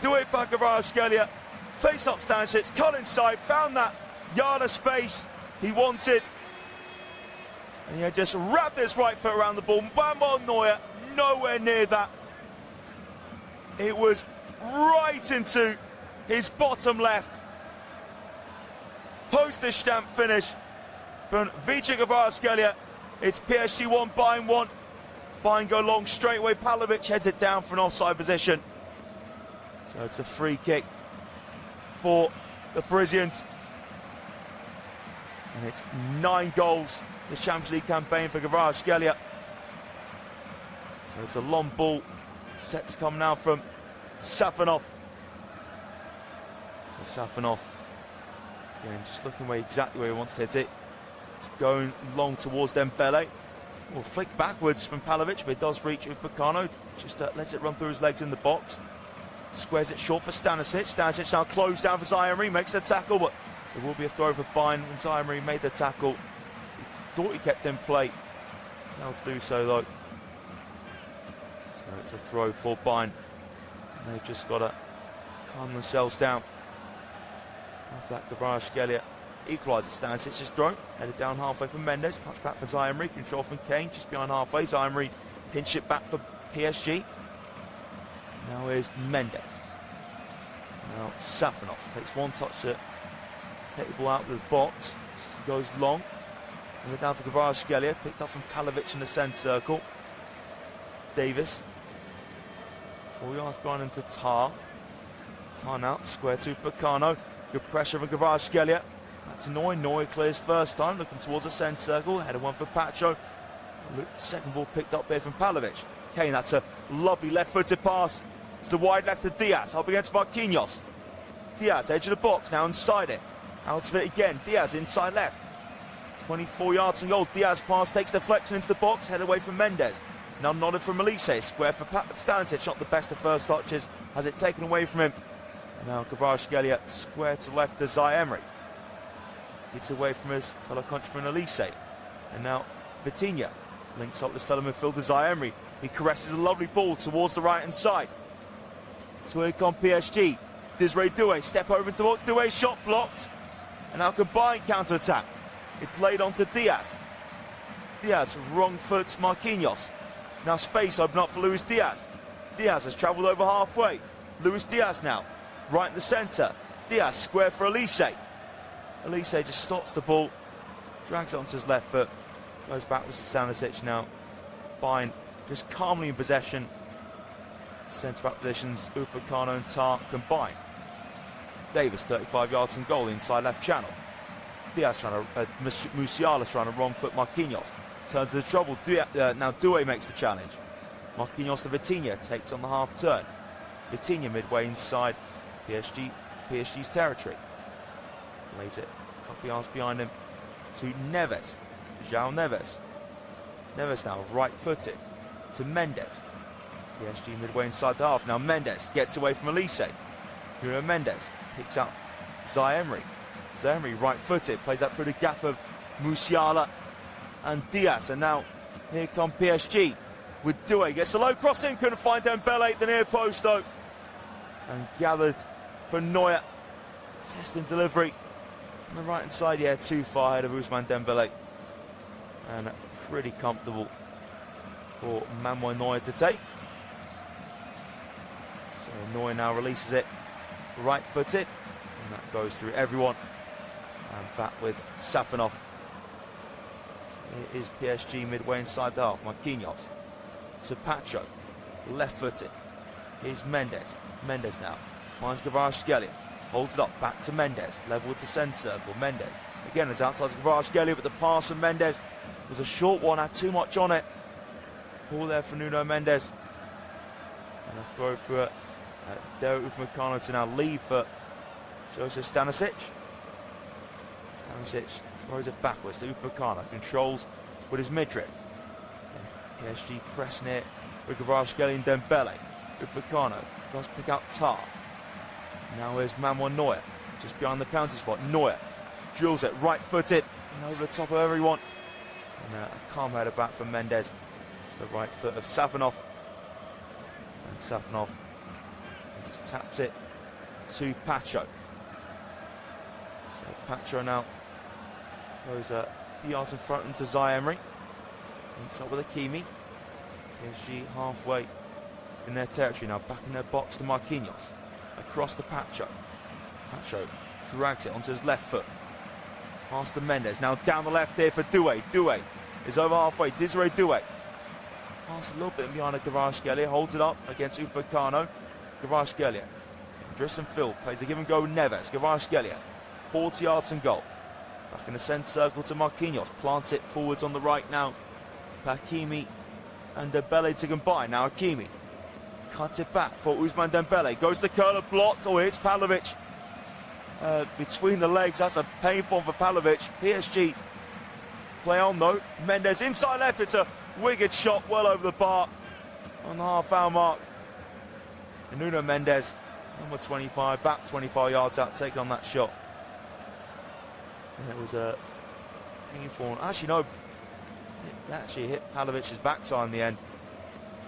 Doué for Kvaratskhelia. Face up Stanisic, cut inside, found that yard of space he wanted. And he had just wrapped his right foot around the ball. Manuel Neuer, nowhere near that. It was right into his bottom left. Postage stamp finish from Vicha Kvaratskhelia. It's PSG 1, Bayern 1. Bayern go long straight away. Pavlovic heads it down for an offside position. So it's a free kick for the Parisians. And it's 9 goals this Champions League campaign for Kvaratskhelia. So it's a long ball set to come now from Safonov. So Safonov, again, just looking exactly where he wants to hit it. It's going long towards Dembele. Well, flick backwards from Pavlovic, but it does reach Upamecano. Just lets it run through his legs in the box. Squares it short for Stanisic. Stanisic now closed down for Zaire. Makes the tackle, but there will be a throw for Bayern when Zaire made the tackle. He thought he kept in play. Failed to do so, though. So it's a throw for Bayern. They've just got to calm themselves down. After that, Kvaratskhelia equaliser. Stanisic just thrown, headed down halfway from Mendes. Touch back for Zaire. Control from Kane, just behind halfway. Zaire pinch it back for PSG. Now here's Mendes. Now Safonov takes one touch to take the ball out of the box. Goes long. And we're down for Kvaratskhelia, picked up from Pavlovic in the centre circle. Davis. 4 yards behind into Tar. Tar now, square to Upamecano. Good pressure from Kvaratskhelia. That's Neuer. Neuer clears first time, looking towards the centre circle. Headed one for Pacho. Second ball picked up there from Pavlovic. Kane, that's a lovely left-footed pass. It's the wide left to Diaz, up against Marquinhos. Diaz, edge of the box, now inside it. Out of it again, Diaz inside left. 24 yards and goal. Diaz pass takes deflection into the box, head away from Mendes. Now nodded from Elise, square for Stanisic, not the best of first touches, has it taken away from him. And now Kvaratskhelia square to left to Zaire. Gets away from his fellow countryman Elise. And now Vitinha links up with fellow midfielder Zaire. He caresses a lovely ball towards the right hand side. So here comes PSG. Desiree Doué, step over into the box. Doué shot blocked. And now combined counter attack. It's laid on to Diaz. Diaz, wrong foot, Marquinhos. Now space open up for Luis Diaz. Diaz has travelled over halfway. Luis Diaz now, right in the centre. Diaz square for Elise. Elise just stops the ball, drags it onto his left foot, goes backwards to Stanisic now. Bayern just calmly in possession. Centre-back positions, Upamecano and Tar combine. Davis, 35 yards and goal inside left channel. Diaz trying to, Musiala trying to wrong foot Marquinhos. Turns to the trouble, now Doué makes the challenge. Marquinhos to Vitinha, takes on the half turn. Vitinha midway inside PSG's territory. Lays it a couple yards behind him to Neves. João Neves. Neves now right-footed to Mendes. PSG midway inside the half. Now Mendes gets away from Elise. Nuno Mendes picks up Zaire. Zaire right-footed, plays that through the gap of Musiala and Diaz. And now here come PSG with Doué. Gets a low cross in, couldn't find Dembele at the near post though. And gathered for Neuer. Testing delivery on the right hand side, too far ahead of Ousmane Dembele. and pretty comfortable for Manuel Neuer to take. So Neuer now releases it, right-footed, and that goes through everyone. And back with Safonov. So it is PSG midway inside the half. Marquinhos to Pacho, left-footed. Here's Mendes. Mendes now finds Kvaratskhelia, holds it up, back to Mendes, level with the centre circle. Mendes again is outside Kvaratskhelia, but the pass from Mendes was a short one, had too much on it. Ball there for Nuno Mendes, and a throw for Dario Upamecano to now leave for Joseph Stanisic. Stanisic throws it backwards to Upamecano, controls with his midriff. PSG pressing it with Kvaratskhelia and Dembele. Upamecano does pick out Tar. Now here's Manuel Neuer, just behind the penalty spot. Neuer drills it, right-footed, and over the top of everyone. And a calm header back from Mendes. It's the right foot of Safonov. And Safonov just taps it to Pacho. So Pacho now goes a few yards in front into Zaire-Emery. On top with Hakimi. PSG halfway in their territory now, back in their box to Marquinhos. Across to Pacho. Pacho drags it onto his left foot. Past to Mendes. Now down the left here for Doué. Doué is over halfway. Désiré Doué. Pass a little bit behind Kvaratskhelia. Holds it up against Upamecano. Kvaratskhelia. Drifts and Phil plays the give and go. Neves. Kvaratskhelia. 40 yards and goal. Back in the centre circle to Marquinhos. Plants it forwards on the right now. Hakimi and Dembele to combine. Now Hakimi cuts it back for Ousmane Dembele. Goes to curler, blocked. Oh, it's Pavlovic. Between the legs, that's a painful one for Pavlovic. PSG play on though. Mendes inside left, it's a wicked shot well over the bar on the half-hour mark. And Nuno Mendes, number 25, back 25 yards out, taking on that shot. And it was a painful one. Actually, no, it actually hit Pavlovic's backside in the end.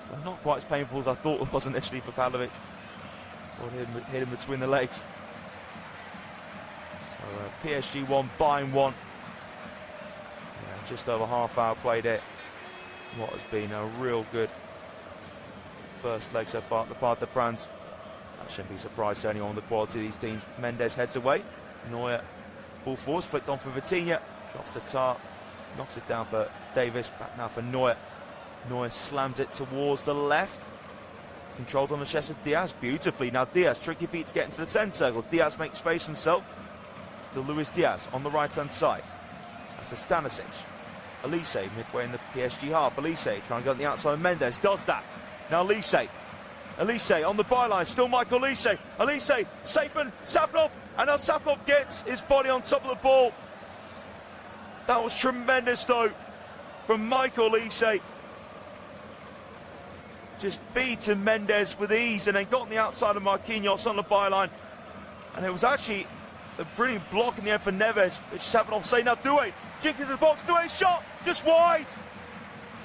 So not quite as painful as I thought it was initially for Pavlovic. Hit him between the legs. So PSG 1, Bayern 1. Yeah, just over half hour played it. What has been a real good first leg so far at the Parc des Princes. That shouldn't be a surprise to anyone with the quality of these teams. Mendes heads away. Neuer ball forwards, flicked on for Vitinha. Drops the Tar, knocks it down for Davis. Back now for Neuer. Neuer slams it towards the left. Controlled on the chest of Diaz beautifully. Now Diaz, tricky feet to get into the centre circle. Diaz makes space for himself. Still Luis Diaz on the right-hand side. That's a Stanisic. Elise midway in the PSG half. Elise trying to get on the outside of Mendes. Does that. Now Elise. Elise on the byline. Still Michael Elise. Elise safe and Safonov. And now Safonov gets his body on top of the ball. That was tremendous though from Michael Elise. Just beaten Mendes with ease and then got on the outside of Marquinhos on the byline. And it was actually a brilliant block in the end for Neves, which Safonov say now Doué. Jinked into the box, Doué shot, just wide.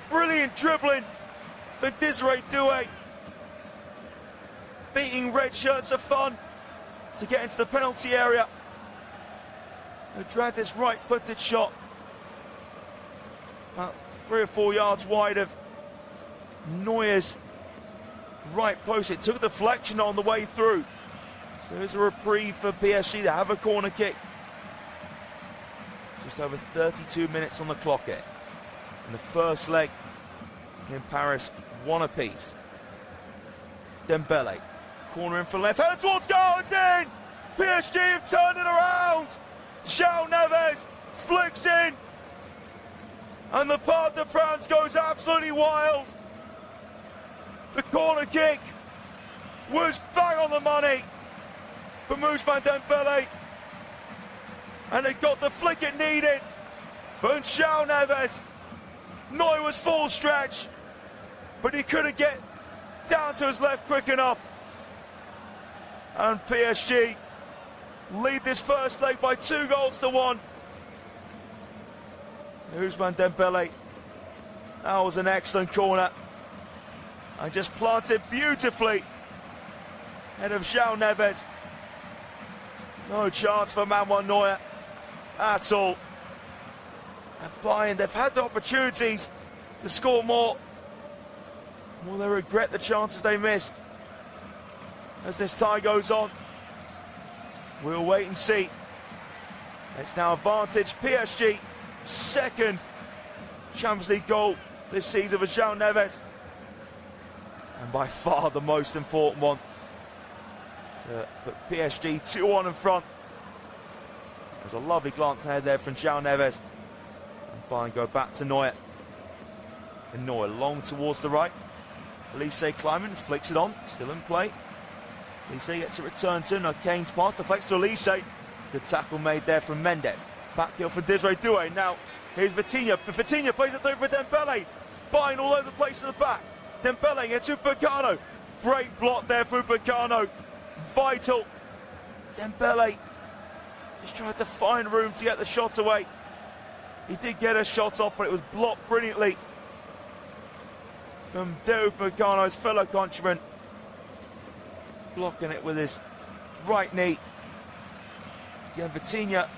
Brilliant dribbling for Désiré Doué. Beating red shirts are fun to get into the penalty area. They dragged this right-footed shot about 3 or 4 yards wide of Neuer's right post. It took a deflection on the way through. So there's a reprieve for PSG to have a corner kick. Just over 32 minutes on the clock here. In the first leg in Paris, 1 apiece. Dembele, corner in for left, header towards goal, it's in! PSG have turned it around! João Neves flicks in! And the Parc des Princes goes absolutely wild! The corner kick was bang on the money for Ousmane Dembele, and it got the flick it needed from João Neves. Neuer was full stretch, but he couldn't get down to his left quick enough. And PSG lead this first leg by 2-1. Ousmane Dembele, that was an excellent corner. And just planted beautifully ahead of João Neves. No chance for Manuel Neuer at all. And Bayern, they've had the opportunities to score more. Will they regret the chances they missed as this tie goes on? We'll wait and see. It's now advantage PSG, second Champions League goal this season for João Neves. And by far the most important one to put PSG 2-1 in front. There's a lovely glance ahead there from João Neves. And Bayern go back to Neuer. And Neuer long towards the right. Elise climbing, flicks it on, still in play. Elise gets it returned to, now Kane's pass, deflects to Elise. Good tackle made there from Mendes. Back heel for Desiree Doué. Now here's Vitinha. Vitinha plays it through for Dembele. Bayern all over the place in the back. Dembele into Upamecano. Great block there for Upamecano. Vital. Dembele just tried to find room to get the shot away. He did get a shot off, but it was blocked brilliantly from Upamecano's fellow countryman. Blocking it with his right knee. Again, Vitinha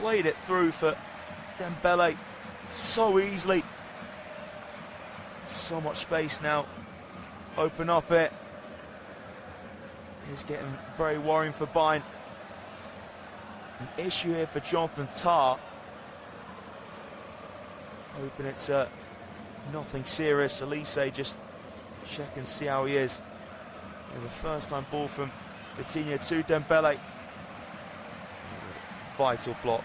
played it through for Dembele so easily. So much space now. Open up it. It's getting very worrying for Bayern. An issue here for Jonathan Tah. Hoping it's nothing serious. Elise just check and see how he is. And the first time ball from Vitinha to Dembele. Vital block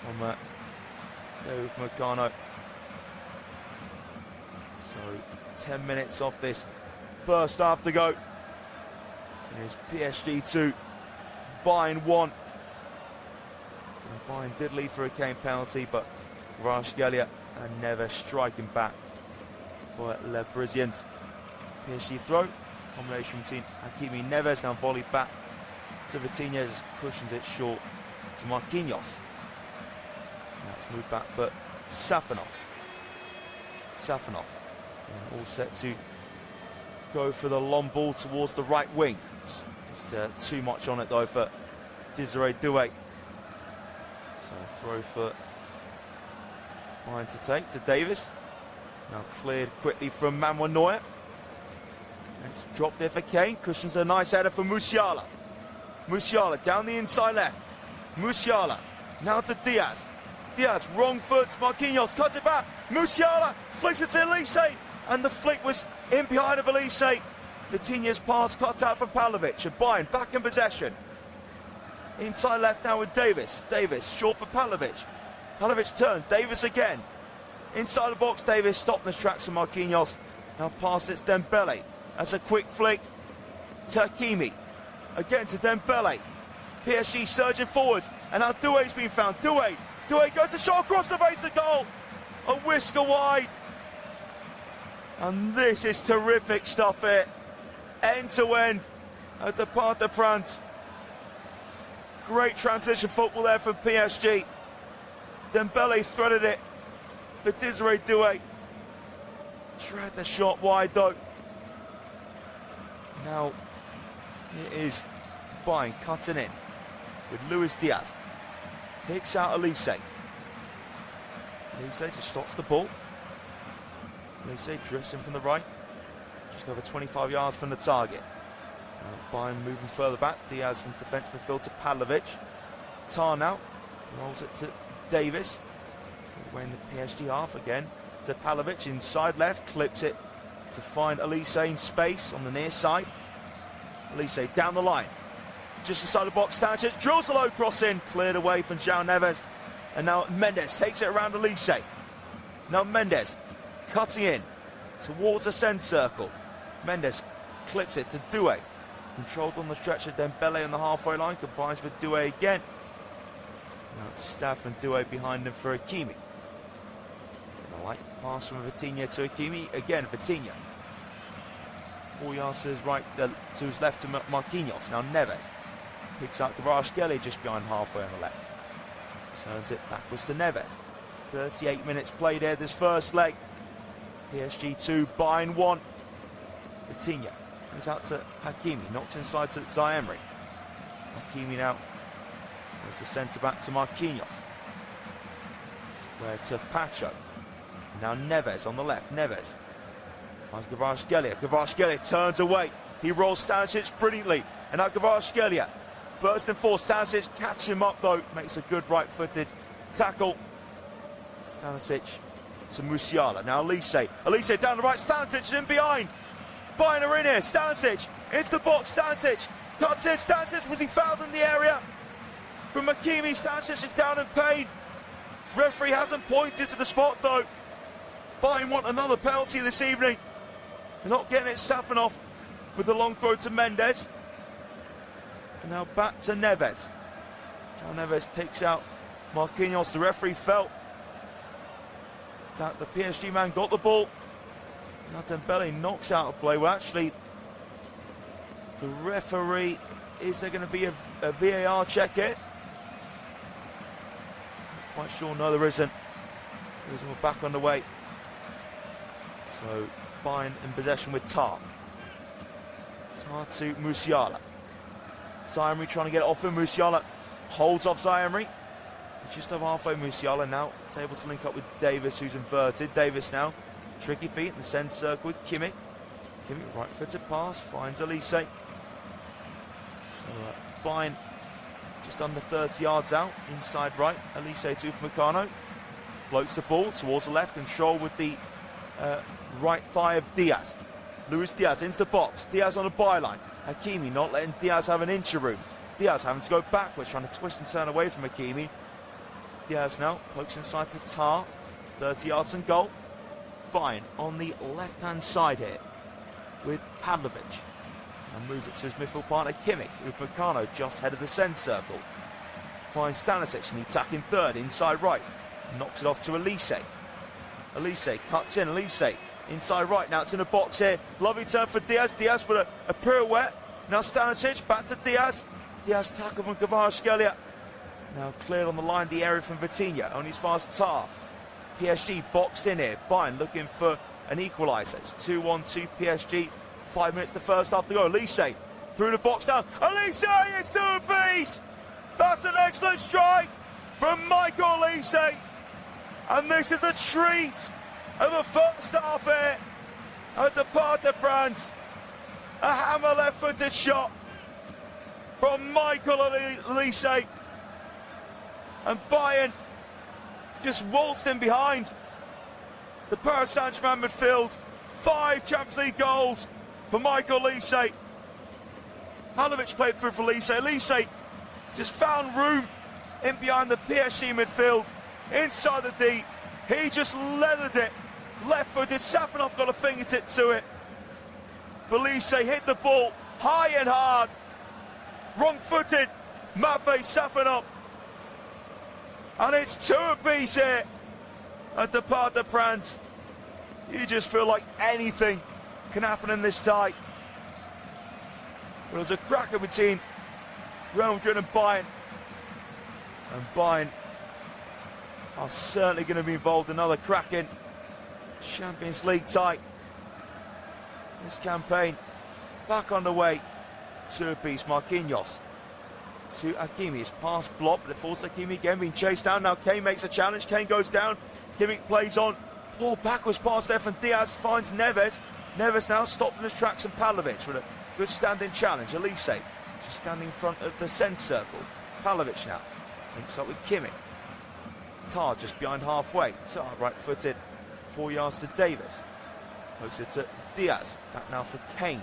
from Upamecano. So 10 minutes off this first half to go. And it's PSG 2, Bayern 1. And Bayern did lead for a Kane penalty, but Kvaratskhelia and Neves striking back for Le Parisiens. PSG throw, combination between Hakimi and Neves, now volleyed back to Vitinha, just cushions it short to Marquinhos. Now it's moved back for Safonov. And all set to go for the long ball towards the right wing. It's too much on it though for Desiree Doué. So throw for Bayern to take to Davis. Now cleared quickly from Manuel Neuer. And it's dropped there for Kane. Cushions a nice header for Musiala. Musiala down the inside left. Musiala now to Diaz. Diaz, wrong foot. Marquinhos cuts it back. Musiala flicks it to Elise. And the flick was in behind of Elise. Vitinha's pass cut out for Pavlovic. And Bayern back in possession. Inside left now with Davis. Davis short for Pavlovic. Pavlovic turns. Davis again. Inside the box, Davis stopped the tracks of Marquinhos. Now pass it's Dembele. That's a quick flick to Hakimi. Again to Dembele. PSG surging forward. And now Doué's been found. Doué goes a shot across the face of goal. A whisker wide. And this is terrific stuff here. End to end at the Parc des Princes. Great transition football there from PSG. Dembele threaded it for Desiree Doué. Tried the shot wide though. Now it is Bayern cutting in with Luis Diaz. Picks out Elise. Elise just stops the ball. Elise drifts in from the right. Just over 25 yards from the target. Now Bayern moving further back. Diaz into defence midfield to Pavlovic. Tah now rolls it to Davis. We're in the PSG half again to Pavlovic inside left. Clips it to find Elise in space on the near side. Elise down the line. Just inside the box, Sanchez drills a low cross in. Cleared away from João Neves. And now Mendes takes it around Elise. Now Mendes cutting in towards the centre circle. Mendes clips it to Doué. Controlled on the stretch of Dembele on the halfway line. Combines with Doué again. Now it's Staff and Doué behind them for Hakimi. I like pass from Vitinha to Hakimi. Again, Vitinha. 4 yards to his right, to his left to Marquinhos. Now Neves picks up Kvaratskhelia just behind halfway on the left. Turns it backwards to Neves. 38 minutes played here this first leg. PSG 2, Bayern 1. Vitinha goes out to Hakimi, knocks inside to Zaemri. Hakimi now as the centre back to Marquinhos. Where to Pacho. Now Neves on the left. Neves. Finds Kvaratskhelia. Kvaratskhelia turns away. He rolls Stanisic brilliantly. And now Kvaratskhelia bursting forward. Stanisic catches him up though. Makes a good right-footed tackle. Stanisic to Musiala. Now Elise. Elise down the right. Stanisic in behind. Bayern are in here. Stanisic into the box. Stanisic cuts in. Stanisic, was he fouled in the area? From Hakimi. Stanisic is down in pain. Referee hasn't pointed to the spot though. Bayern want another penalty this evening. They're not getting it. Safanov with the long throw to Mendes. And now back to Neves. João Neves picks out Marquinhos. The referee felt that the PSG man got the ball. Now Dembele knocks out a play. Well, actually, the referee, is there going to be a VAR check here? Not quite sure. No, there isn't. We're back on the way. So Bayern in possession with Tar. Tar to Musiala. Zaïre trying to get it off him. Musiala holds off Zaïre. Just over halfway. Musiala now is able to link up with Davis, who's inverted. Davis now, tricky feet in the centre circle with Kimmich. Kimmich, right-footed pass, finds Elise. So Bayern just under 30 yards out, inside right. Elise to Upamecano. Floats the ball towards the left, control with the right thigh of Diaz. Luis Diaz into the box. Diaz on the byline. Hakimi not letting Diaz have an inch of room. Diaz having to go backwards, trying to twist and turn away from Hakimi. Diaz now pokes inside to Tar. 30 yards and goal. Bayern on the left-hand side here with Pavlovic. And moves it to his midfield partner Kimmich. Upamecano just head of the centre circle. Finds Stanisic in the attacking third, inside right. Knocks it off to Elise. Elise cuts in. Elise inside right. Now it's in the box here. Lovely turn for Diaz. Diaz with a pirouette. Now Stanisic back to Diaz. Diaz tackle from Kvaratskhelia. Now cleared on the line the area from Vitinha. Only as far as Tar. PSG boxed in here. Bayern looking for an equaliser. It's 2-1-2 PSG. 5 minutes the first half to go. Elise through the box now. Elise, it's to a piece. That's an excellent strike from Michael Elise. And this is a treat of the first half here at the Parc des Princes. A hammer left-footed shot from Michael Elise. And Bayern just waltzed in behind the Paris Saint-Germain midfield. 5 Champions League goals for Michael Elise. Pavlovic played through for Elise. Elise just found room in behind the PSG midfield, inside the D. He just leathered it, left-footed. Safanov got a fingertip to it. Elise hit the ball high and hard. Wrong-footed, Matvei Safanov. And it's 2 apiece here at the Parc des Princes. You just feel like anything can happen in this tie. Well, there's a cracker between Real Madrid and Bayern. And Bayern are certainly going to be involved in another cracking Champions League tie. This campaign back on the way. 2 apiece. Marquinhos to Hakimi. His pass blocked, but it falls to Hakimi again, being chased down. Now Kane makes a challenge. Kane goes down. Kimmich plays on. Poor backwards pass there from Diaz. Finds Neves. Neves now stopped in his tracks, and Pavlovic with a good standing challenge. Elise just standing in front of the centre circle. Pavlovic now links up with Kimmich. Tar just behind halfway. Tar right-footed. 4 yards to Davis. Pokes it to Diaz. Back now for Kane.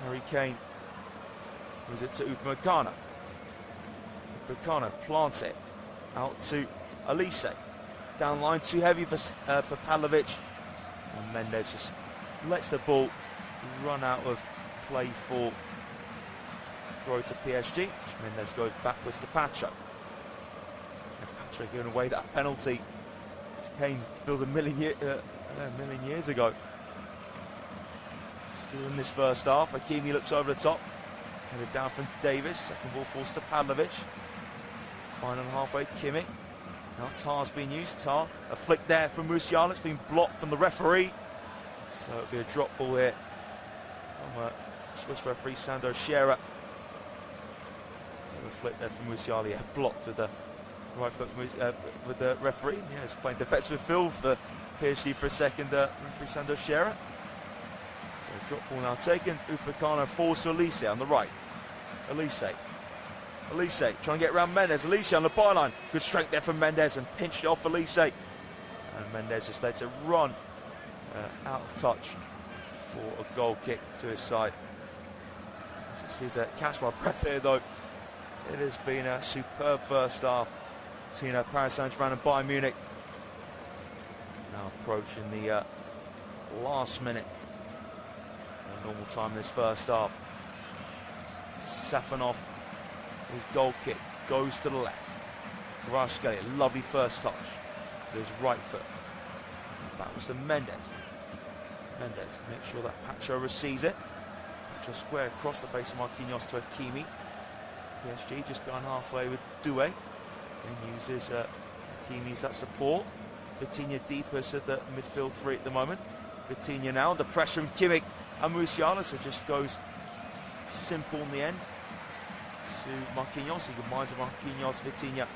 Harry Kane moves it to Upamecano. Upamecano plants it out to Elise. Down line too heavy for Pavlovic. And Mendes just lets the ball run out of play for throw to PSG. Mendes goes backwards to Pacho. And Pacho giving away that penalty. Kane filled a million years ago. Still in this first half. Hakimi looks over the top. Headed down from Davis. Second ball forced to Pavlovic. Final halfway, Kimmich. Now Tar's being used. Tar, a flick there from Musiala. It's been blocked from the referee. So it'll be a drop ball here from Swiss referee Sandro Scherer. A flick there from Musiala. Yeah, blocked with the right foot with the referee. Yeah, he's playing defensive midfield for PSG for a second. Referee Sandro Scherer. So drop ball now taken. Upamecano falls to Elise on the right. Elise trying to get around Mendes. Elise on the byline. Good strength there from Mendes and pinched it off Elise. And Mendes just lets it run out of touch for a goal kick to his side. Just need to catch my breath here though. It has been a superb first half between Paris Saint-Germain and Bayern Munich. Now approaching the last minute of normal time in this first half. Safanov, his goal kick goes to the left. Kvaratskhelia, lovely first touch with his right foot. That was to Mendes. Mendes, make sure that Pacho receives it. Pacho square across the face of Marquinhos to Hakimi. PSG just gone halfway with Doué. And uses Hakimi as that support. Vitinha deeper at the midfield three at the moment. Vitinha now under pressure from Kimmich and Musiala, so just goes simple in the end to Marquinhos. He combines with Marquinhos, Vitinha.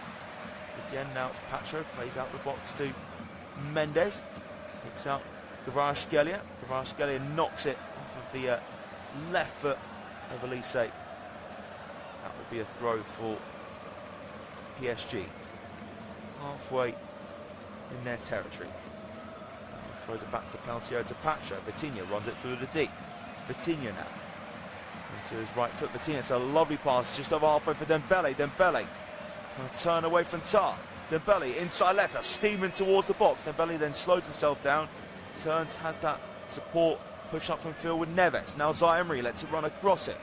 Again, now it's Pacho, plays out the box to Mendes. Picks out Kvaratskhelia. Kvaratskhelia knocks it off of the left foot of Elise. That would be a throw for PSG. Halfway in their territory. Throws it back to the penalty area to Pacho. Vitinha runs it through the D. Vitinha now into his right foot. Vitinha, it's a lovely pass just over halfway for Dembele. Dembele trying to turn away from Tar. Dembele inside left, steaming towards the box. Dembele then slows himself down, turns, has that support, push up from field with Neves. Now Zaire lets it run across it.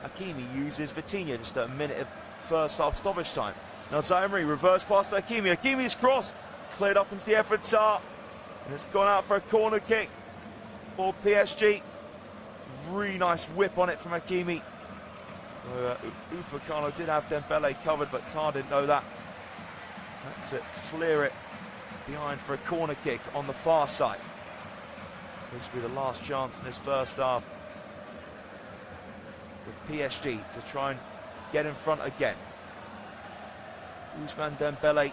Hakimi uses Vitinha, just a minute of first half stoppage time. Now Zaire reverse pass to Hakimi. Hakimi's cross cleared up into the effort Tar, and it's gone out for a corner kick for PSG. Really nice whip on it from Hakimi. Upamecano did have Dembele covered, but Tar didn't know that. Had to clear it behind for a corner kick on the far side. This will be the last chance in this first half for PSG to try and get in front again. Ousmane Dembele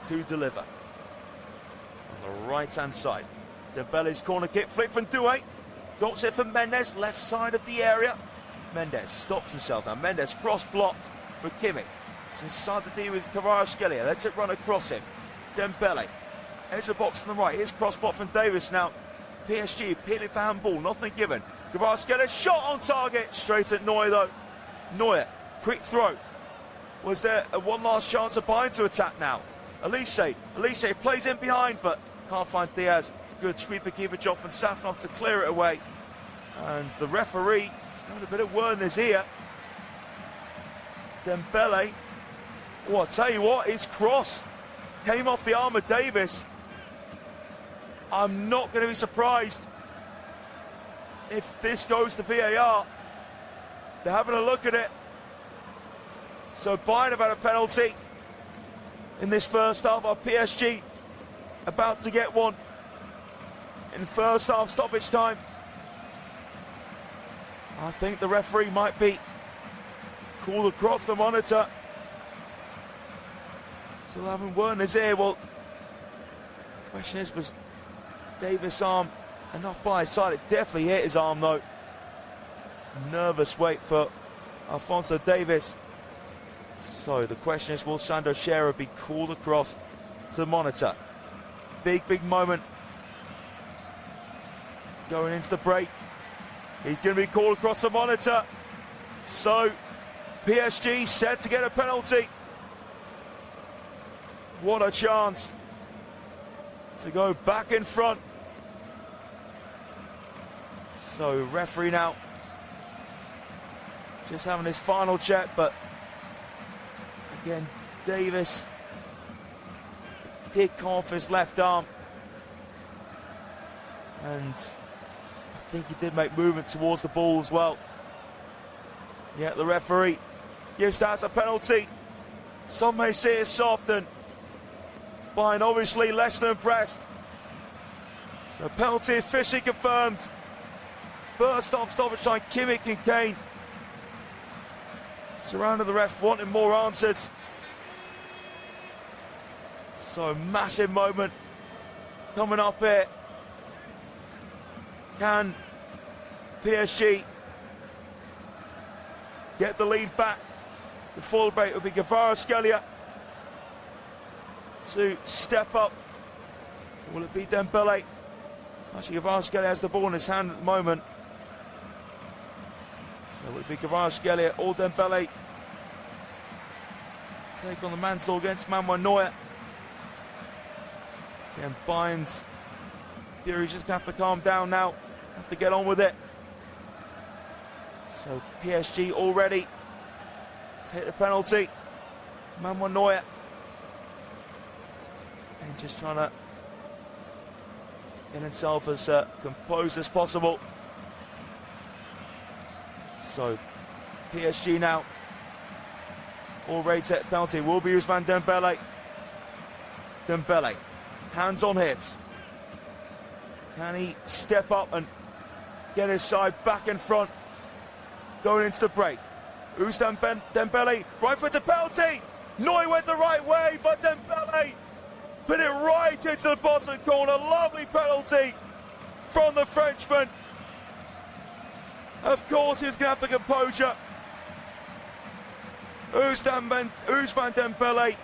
to deliver. On the right hand side, Dembele's corner kick, flick from Doué. Drops it for Mendes, left side of the area. Mendes stops himself now. Mendes cross blocked for Kimmich. It's inside the D with Kvaratskhelia. Lets it run across him. Dembele, edge of the box on the right. Here's cross block from Davis now. PSG appealing for handball, nothing given. Kvaratskhelia shot on target, straight at Neuer though. Neuer, quick throw. Was there a one last chance of Bayern to attack now? Elise plays in behind, but can't find Diaz. Good sweeper keeper job from Safanov to clear it away. And the referee has got a bit of word in his ear. Dembele, I tell you what, his cross came off the arm of Davis. I'm not going to be surprised if this goes to VAR. They're having a look at it. So Bayern have had a penalty in this first half. Of PSG about to get one in first half stoppage time. I think the referee might be called across the monitor. Still haven't word in his ear. Well, the question is, was Davis' arm enough by his side? It definitely hit his arm though. Nervous wait for Alphonso Davies. So the question is, will Sandro Scherer be called across to the monitor? Big moment going into the break. He's going to be called across the monitor. So PSG set to get a penalty. What a chance to go back in front. So referee now just having his final check, but again Davis did come off his left arm, and I think he did make movement towards the ball as well. Yeah, the referee gives that as a penalty. Some may see it soft, and Bayern obviously less than impressed. So penalty officially confirmed. First half stoppage time, Kimmich and Kane surrounded the ref, wanting more answers. So massive moment coming up here. Can PSG get the lead back? The full break will be Kvaratskhelia to step up. Will it be Dembele? Actually, Kvaratskhelia has the ball in his hand at the moment. So will it be Kvaratskhelia or Dembele? Take on the mantle against Manuel Neuer. Again, Bayern's Fury's just going to have to calm down now. Have to get on with it. So PSG already take the penalty. Manuel Neuer. And just trying to get himself as composed as possible. So PSG now already take the penalty. Will be Ousmane Dembele. Dembele, hands on hips. Can he step up and get his side back in front? Going into the break. Ousmane Dembele, right foot to penalty. Neuer went the right way, but Dembele put it right into the bottom corner. Lovely penalty from the Frenchman. Of course, he was going to have the composure. Ousmane Dembele,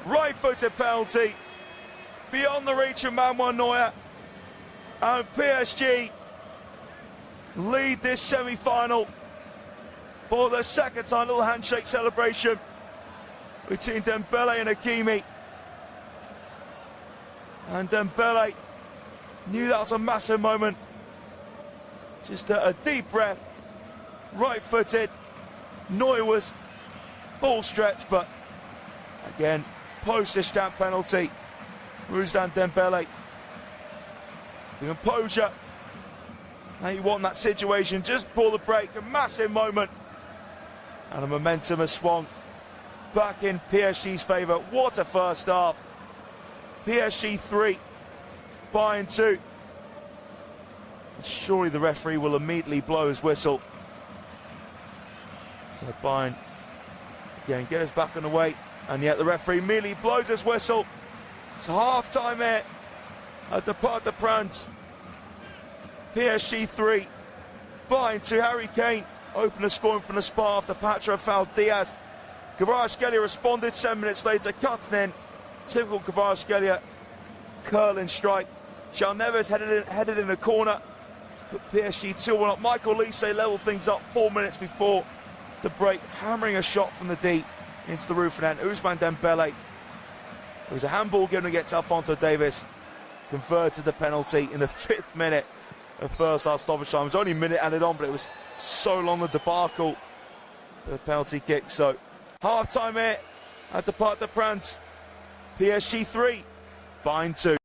right-footed penalty, beyond the reach of Manuel Neuer, and PSG lead this semi-final for the second time. Little handshake celebration between Dembele and Hakimi, and Dembele knew that was a massive moment. Just a deep breath, right-footed. Neuer was full stretch, but again, post-ish stamp penalty. Ousmane Dembele, the composure that you want in that situation just before the break. A massive moment, and the momentum has swung back in PSG's favour. What a first half. PSG 3, Bayern 2. And surely the referee will immediately blow his whistle. So Bayern again get us back on the way, and yet the referee immediately blows his whistle. It's half time here at the Parc des Princes. PSG 3, Bayern 2. Harry Kane opened the scoring from the spot after Patro fouled Diaz. Kvaratskhelia responded 7 minutes later, cutting in. Typical Kvaratskhelia curling strike. Jean Neves headed in the corner. Put PSG 2-1 up. Michael Olise leveled things up 4 minutes before the break, hammering a shot from the D into the roof, and then Ousmane Dembele. It was a handball given against Alphonso Davies. Converted the penalty in the 5th minute of first half stoppage time. It was only a minute added on, but it was so long the debacle for the penalty kick. So half time here at the Parc des Princes. PSG 3, Bayern 2.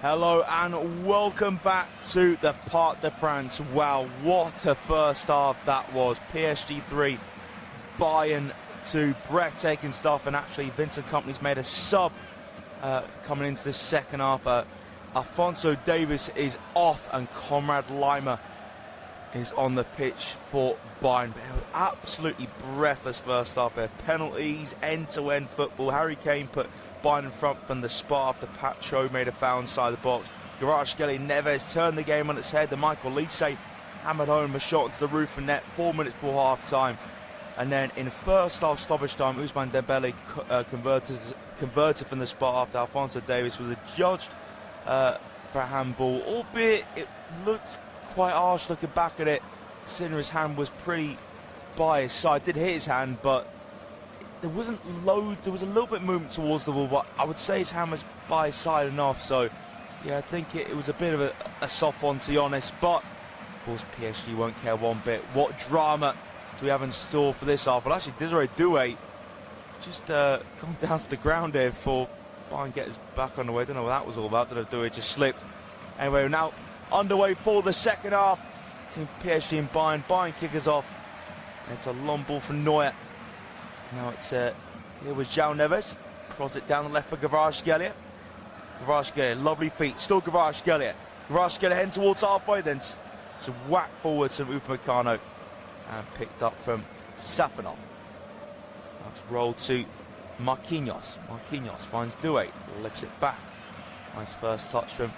Hello and welcome back to the Parc des Princes. Wow, what a first half that was. PSG 3, Bayern 2, breathtaking stuff. And actually Vincent Kompany's made a sub coming into the second half. Alphonso Davies is off and Konrad Laimer is on the pitch for Bayern. Absolutely breathless first half there. Penalties, end-to-end football. Harry Kane put Bayern in front from the spot after Pacho made a foul inside the box. Kvaratskhelia Neves turned the game on its head. The Michael Olise hammered home a shot into the roof and net 4 minutes before half-time. And then in first half stoppage time, Ousmane Dembele converted from the spot after Alphonso Davies was adjudged for a handball, albeit it looked quite harsh looking back at it. Considering his hand was pretty by his side, did hit his hand, but there wasn't load. There was a little bit of movement towards the ball, but I would say his hand was by his side enough. So yeah, I think it was a bit of a soft one, to be honest. But of course PSG won't care one bit. What drama do we have in store for this half? Well, actually Desiree Doué just gone down to the ground here for Bayern get his back on the way. I don't know what that was all about. I don't know if Doué just slipped. Anyway, now underway for the second half. Team PSG and Bayern. Bayern kickers off. It's a long ball for Neuer. Now it's here with João Neves. Prods it down the left for Kvaratskhelia. Kvaratskhelia, lovely feet. Still Kvaratskhelia. Kvaratskhelia heading towards halfway. Then it's a whack forward to Upamecano. And picked up from Safonov. That's rolled to Marquinhos. Marquinhos finds Doué. Lifts it back. Nice first touch from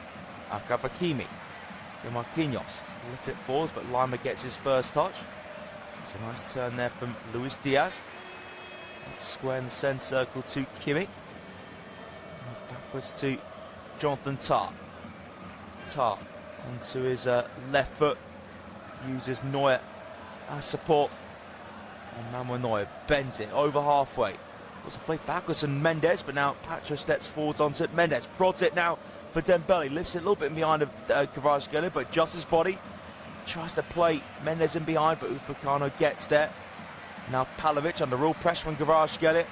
Kvaratskhelia. Marquinhos lift it forwards, but Laimer gets his first touch. It's a nice turn there from Luis Diaz. Square in the centre circle to Kimmich. Backwards to Jonathan Tah. Tah onto his left foot. Uses Neuer as support. And Manuel Neuer bends it over halfway. Was a flick backwards and Mendes, but now Pacho steps forwards onto it. Mendes prods it now for Dembele. Lifts it a little bit behind Kvaratskhelia, but adjusts his body. Tries to play Mendes in behind, but Upamecano gets there. Now Palovic under real pressure from Kvaratskhelia.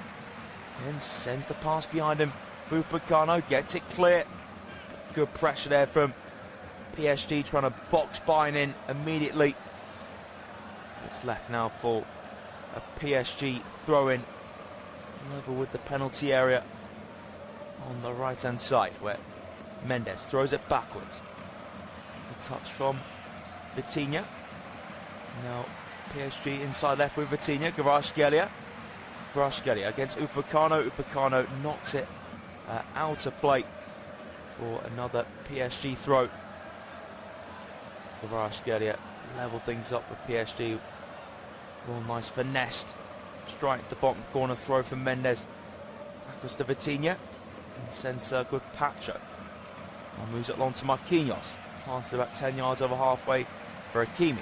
Then sends the pass behind him. Upamecano gets it clear. Good pressure there from PSG, trying to box Bayern in immediately. It's left now for a PSG throw-in. Level with the penalty area on the right-hand side, where Mendes throws it backwards. A touch from Vitinha. Now PSG inside left with Vitinha. Kvaratskhelia. Kvaratskhelia against Upamecano. Upamecano knocks it out of play for another PSG throw. Kvaratskhelia level things up with PSG. Real nice finesse. Straight to the bottom corner throw from Mendes. Backwards to Vitinha. In the centre circle with Pacho. Now moves it along to Marquinhos. Planted about 10 yards over halfway for Hakimi.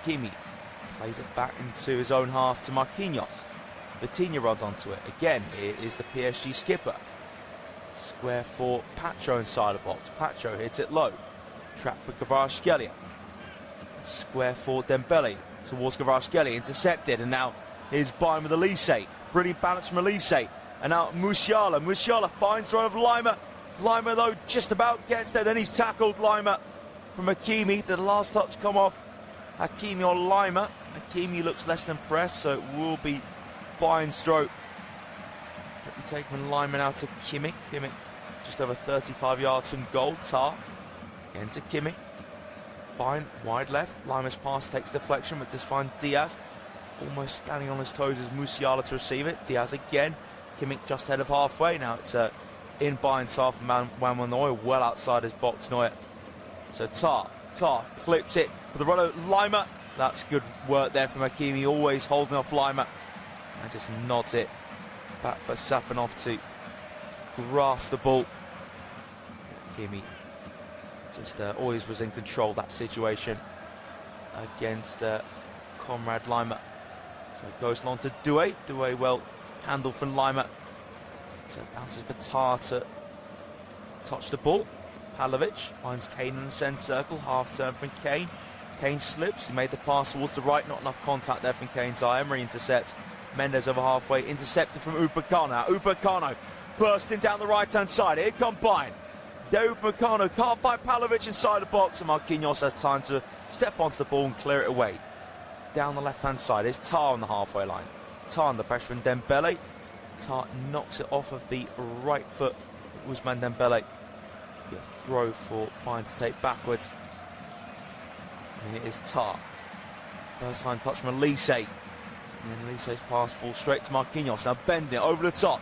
Hakimi plays it back into his own half to Marquinhos. Vitinha runs onto it. Again, here is the PSG skipper. Square for Pacho inside the box. Pacho hits it low. Trap for Kvaratskhelia. Square for Dembele towards Kvaratskhelia. Intercepted, and now here's Bayern with Olise. Brilliant balance from Olise. And now Musiala. Musiala finds the run of Laimer. Laimer, though, just about gets there. Then he's tackled, Laimer, from Hakimi. Did the last touch come off Hakimi or Laimer? Hakimi looks less than pressed, so it will be Bayern's throw. Let me take from Laimer now to Kimmich. Kimmich just over 35 yards from goal. Tah again to Kimmich. Bayern wide left. Laimer's pass takes deflection, but just find Diaz. Almost standing on his toes as Musiala to receive it. Diaz again. Kimmich just ahead of halfway. Now it's in Bayern's half. Manuel Neuer well outside his box. Neuer. So Tah clips it for the runner. Laimer. That's good work there from Hakimi. Always holding off Laimer. And just nods it back for Safonov to grasp the ball. Hakimi just always was in control of that situation against Konrad Laimer. So it goes along to Doué. Doué well handled from Laimer. So it bounces for Tah to touch the ball. Palovic finds Kane in the centre circle. Half turn from Kane. Kane slips. He made the pass towards the right. Not enough contact there from Kane's eye. Emery intercepts. Mendes over halfway. Intercepted from Upamecano. Upamecano bursting down the right-hand side. Here come Bayern. Upamecano can't find Pavlovic inside the box, and Marquinhos has time to step onto the ball and clear it away. Down the left-hand side, there's Tar on the halfway line. Tar under pressure from Dembele. Tar knocks it off of the right foot. Ousmane Dembele. A throw for Bayern to take backwards. And here is Tar. First line touch from Elise. And Elise's pass falls straight to Marquinhos. Now bending it over the top.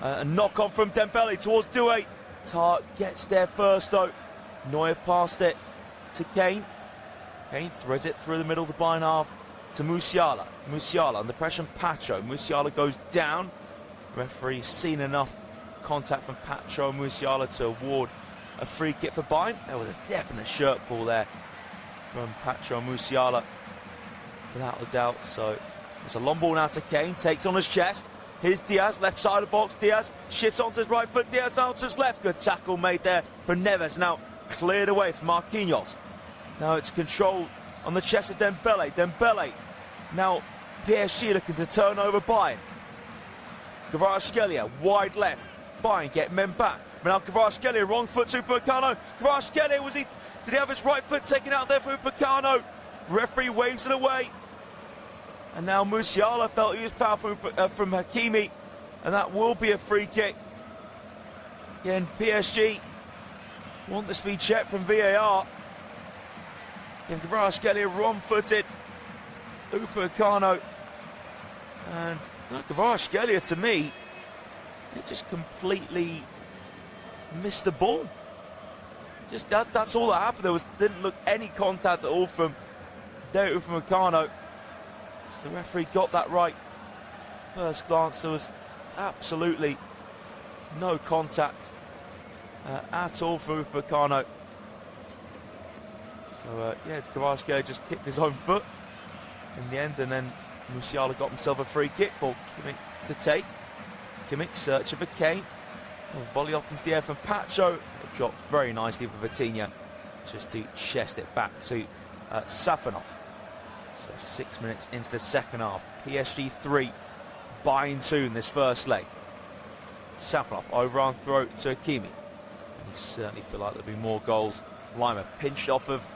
A knock on from Dembele towards Doué. Tar gets there first though. Neuer passed it to Kane. Kane threads it through the middle of the Bayern half to Musiala. Musiala under pressure from Pacho. Musiala goes down. Referee's seen enough contact from Pacho and Musiala to award a free kick for Bayern. There was a definite shirt pull there from Pacho and Musiala, without a doubt. So it's a long ball now to Kane. Takes on his chest. Here's Diaz, left side of the box. Diaz shifts onto his right foot. Diaz out to his left. Good tackle made there for Neves. Now cleared away from Marquinhos. Now it's controlled on the chest of Dembele. Dembele. Now PSG looking to turn over Bayern. Kvaratskhelia, wide left. Bayern get men back. Now Kvaratskhelia, wrong foot to Upamecano. Kvaratskhelia, did he have his right foot taken out there for Upamecano? Referee waves it away. And now Musiala felt he was powerful from Hakimi, and that will be a free kick. Again, PSG want this to be checked from VAR. And Kvaratskhelia wrong-footed. Upamecano. And Kvaratskhelia, to me, he just completely missed the ball. Just that's all that happened. Didn't look any contact at all from Upamecano. So the referee got that right. First glance, there was absolutely no contact at all for Upamecano. So yeah, Kvaratskhelia just kicked his own foot in the end, and then Musiala got himself a free kick for Kimmich to take. Kimmich searching for Kane. Volley up into the air from Pacho. It dropped very nicely for Vitinha, just to chest it back to Safanov. So 6 minutes into the second half. PSG 3, Bayern 2 in this first leg. Safanov overarm throw to Hakimi. And you certainly feel like there'll be more goals. Lima pinched off of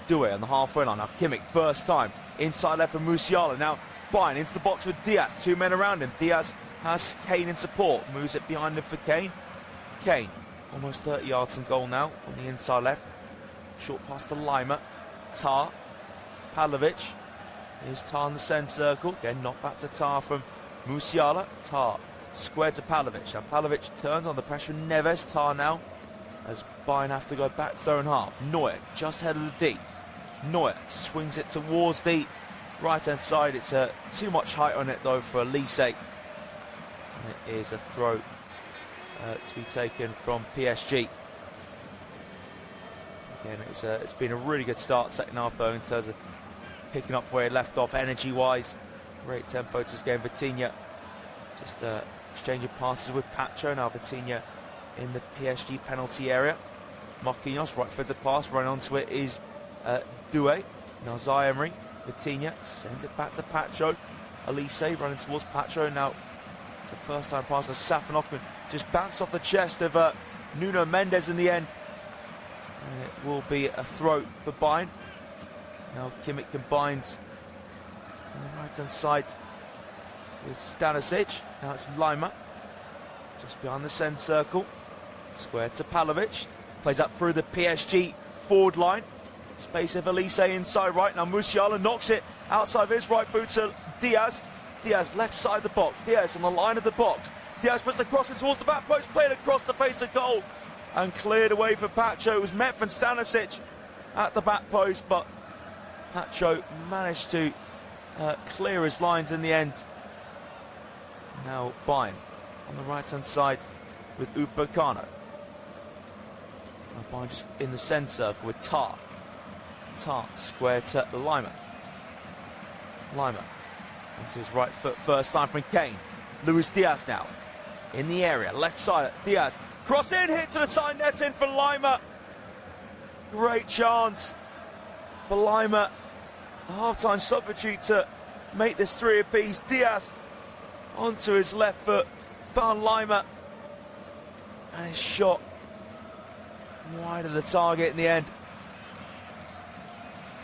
Doué on the halfway line. Now Kimmich, first time, inside left for Musiala. Now Bayern into the box with Diaz. Two men around him. Diaz has Kane in support. Moves it behind him for Kane. Kane, almost 30 yards from goal now on the inside left. Short pass to Lima. Tar. Pavlovic. Here's Tar in the centre circle. Again, knock back to Tar from Musiala. Tar square to Pavlovic. Now Pavlovic turns under pressure. Neves. Tar now, as Bayern have to go back to their own half. Neuer just ahead of the D. Neuer swings it towards the right-hand side. It's too much height on it though for Elise. And it is a throw to be taken from PSG. Again, it's been a really good start second half though, in terms of picking up where he left off energy-wise. Great tempo to this game. Vitinha just exchanging passes with Pacho. Now Vitinha in the PSG penalty area. Marquinhos, right-footed pass, running onto it is Doué. Now Zaire-Emery. Vitinha sends it back to Pacho. Elise running towards Pacho. Now it's a first-time pass to Safanov, just bounced off the chest of Nuno Mendes in the end. And it will be a throw for Bayern. Now Kimmich combines on the right-hand side with Stanisic. Now it's Lima, just behind the centre circle. Square to Pavlovic. Plays up through the PSG forward line. Space of Elise inside right. Now Musiala knocks it outside of his right boot to Diaz. Diaz left side of the box. Diaz on the line of the box. Diaz puts the crossing towards the back post. Played across the face of goal and cleared away for Pacho. It was met from Stanisic at the back post, but Pacho managed to clear his lines in the end. Now Bayern on the right-hand side with Upamecano. Now Bayern just in the centre circle with Tar. Tar square to Lima. Lima into his right foot, first time from Kane. Luis Diaz now in the area, left side. Diaz cross in, hit to the side net in for Lima. Great chance for Lima. A half-time substitute to make this 3 apiece. Diaz onto his left foot, found Lima, and his shot wide of the target in the end.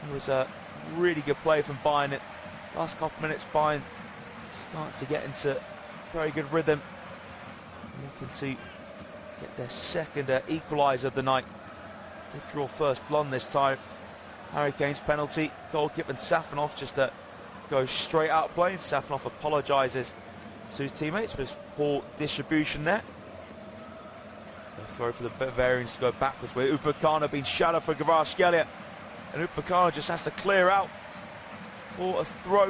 It was a really good play from Bayern. Last couple of minutes, Bayern start to get into very good rhythm, looking to get their second equalizer of the night. They draw first blood this time. Harry Kane's penalty, goalkeeper Safanov just goes straight out play, and Safanov apologises to his teammates for his poor distribution there. They throw for the Bavarians to go backwards, where Upamecano being shadowed for Kvaratskhelia, and Upamecano just has to clear out for a throw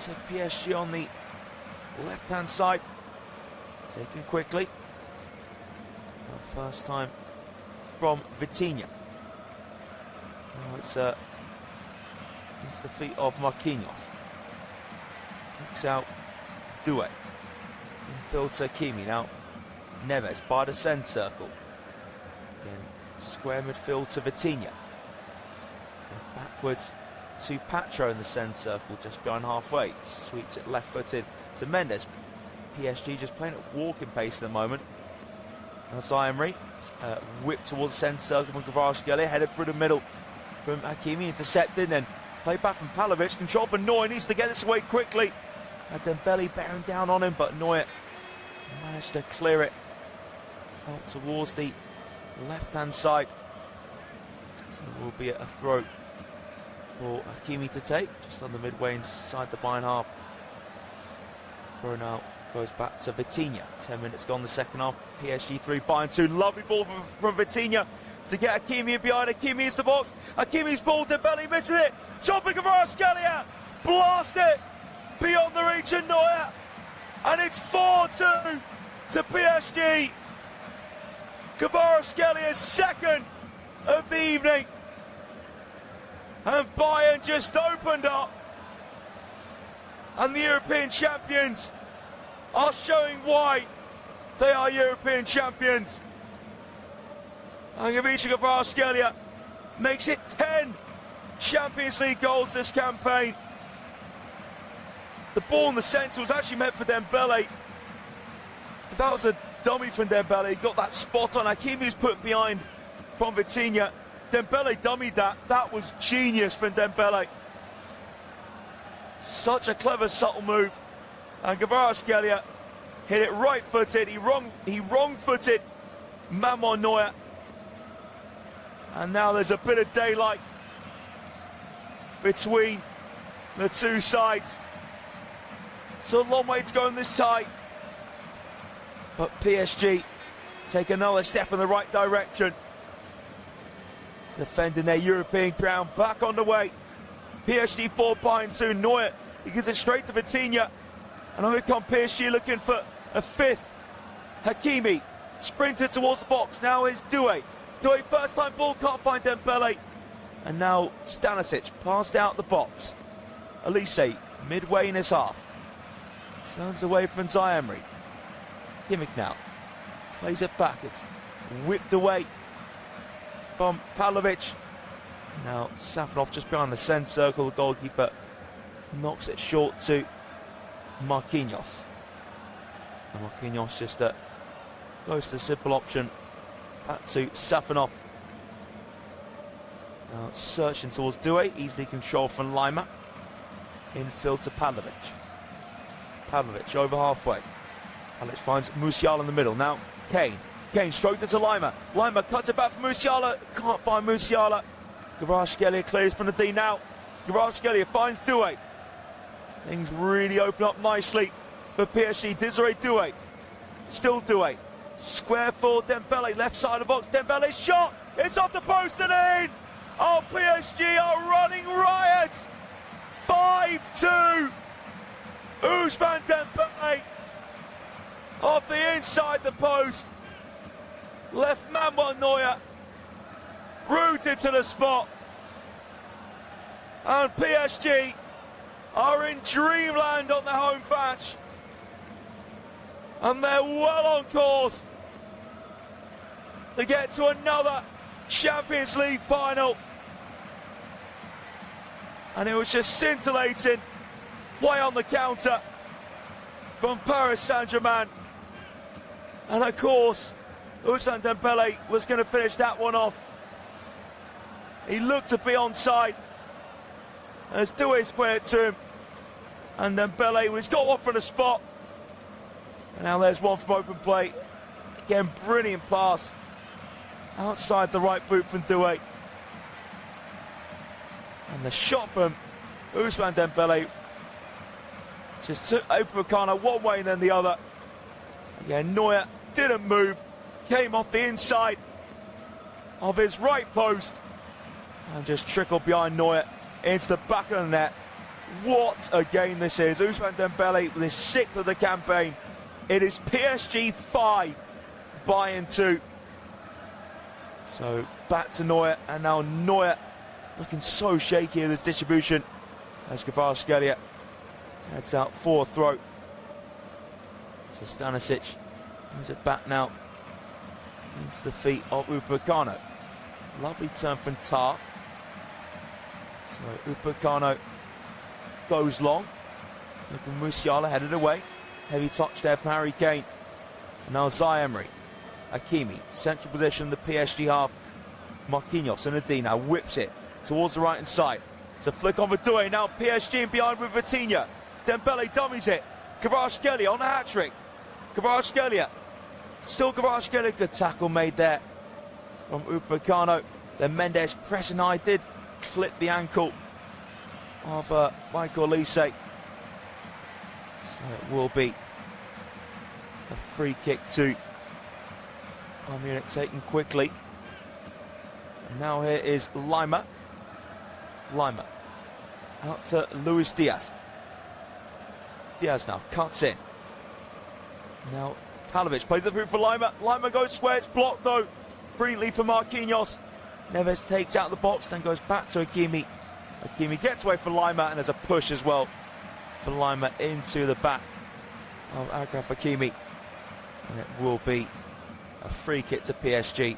to PSG on the left-hand side. Taken quickly. First time from Vitinha. Now it's the feet of Marquinhos. Kicks out Doué. Infield to Kimi. Now Neves by the centre circle. Again, square midfield to Vitinha. Then backwards to Patro in the centre circle, just behind halfway. Sweeps it left-footed to Mendes. PSG just playing at walking pace at the moment. Now Zaïmri, whipped towards the centre circle from Kvaratskhelia, headed through the middle from Hakimi, intercepted, then played back from Pavlovic, control for Neuer, needs to get this away quickly. And Dembele bearing down on him, but Neuer managed to clear it out towards the left-hand side. So it will be a throw for Hakimi to take, just on the midway inside the Bayern half. Throw now goes back to Vitinha. 10 minutes gone the second half. PSG 3, Bayern 2. Lovely ball from Vitinha to get Hakimi in behind. Hakimi is the box. Hakimi's ball, Dembele missing it. Shot for Kvaratskhelia. Blast it beyond the reach of Neuer. And it's 4-2 to PSG. Kvaratskhelia's second of the evening. And Bayern just opened up. And the European champions are showing why they are European champions. And Kvaratskhelia makes it 10 Champions League goals this campaign. The ball in the centre was actually meant for Dembele. But that was a dummy from Dembele. He got that spot on. Hakimi was put behind from Vitinha. Dembele dummied that. That was genius from Dembele. Such a clever, subtle move. And Kvaratskhelia hit it right-footed. He wrong-footed Manuel Neuer. And now there's a bit of daylight between the two sides. So a long way to go on this side. But PSG take another step in the right direction. Defending their European crown, back on the way. PSG 4, Bayern 2. Neuer, he gives it straight to Vitinha. And here come PSG looking for a fifth. Hakimi sprinted towards the box. Now is Doué. Doué first time ball, can't find Dembele. And now Stanisic passed out the box. Elise midway in his half. Turns away from Zaïmri. Kimmich now plays it back. It's whipped away from Pavlovic. Now Safanov just behind the centre circle. The goalkeeper knocks it short to Marquinhos. And Marquinhos just goes to the simple option. Back to Safanov. Now searching towards Doué. Easily controlled from Lima. Infield to Pavlovic. Pavlovic over halfway. Alex finds Musiala in the middle. Now Kane. Kane stroked it to Lima. Lima cuts it back for Musiala. Can't find Musiala. Kvaratskhelia clears from the D now. Kvaratskhelia finds Doué. Things really open up nicely for PSG. Desiree Doué. Still Doué. Square for Dembele. Left side of the box. Dembele's shot. It's off the post and in. Oh, PSG are running riot. 5-2. Ousmane Dembele off the inside the post. Left Manuel Neuer rooted to the spot. And PSG are in dreamland on their home patch. And they're well on course to get to another Champions League final. And it was just scintillating play on the counter from Paris Saint-Germain. And of course, Ousmane Dembele was going to finish that one off. He looked to be onside as Doué squared to him. And Dembele, he's got one from the spot. And now there's one from open play. Again, brilliant pass. Outside the right boot from Doué. And the shot from Ousmane Dembele just took Upamecano one way and then the other. Again, Neuer didn't move. Came off the inside of his right post and just trickled behind Neuer into the back of the net. What a game this is. Ousmane Dembele with his 6th of the campaign. It is PSG 5, Bayern 2. So back to Neuer, and now Neuer looking so shaky in this distribution as Kvaratskhelia heads out for a throw. So Stanisic moves it back now into the feet of Upamecano. Lovely turn from Tar. So Upamecano goes long. Look at Musiala headed away. Heavy touch there from Harry Kane. And now Zaïre-Emery. Hakimi, central position, the PSG half. Marquinhos and Adi now whips it towards the right hand side. It's a flick on Doué. Now PSG in behind with Vitinha. Dembele dummies it. Kvaratskhelia on a hat-trick. Kvaratskhelia. Still Kvaratskhelia. Good tackle made there from Upamecano. Then Mendes pressing high, did clip the ankle of Michael Olise. So it will be a free kick to Bayern Munich taken quickly. And now here is Lima. Lima out to Luis Diaz. Diaz now cuts in. Now Pavlovic plays the through for Lima. Lima goes square, it's blocked though. Brilliantly for Marquinhos. Neves takes out the box, then goes back to Hakimi. Hakimi gets away for Lima, and there's a push as well for Lima into the back of Achraf Hakimi. And it will be a free kick to PSG.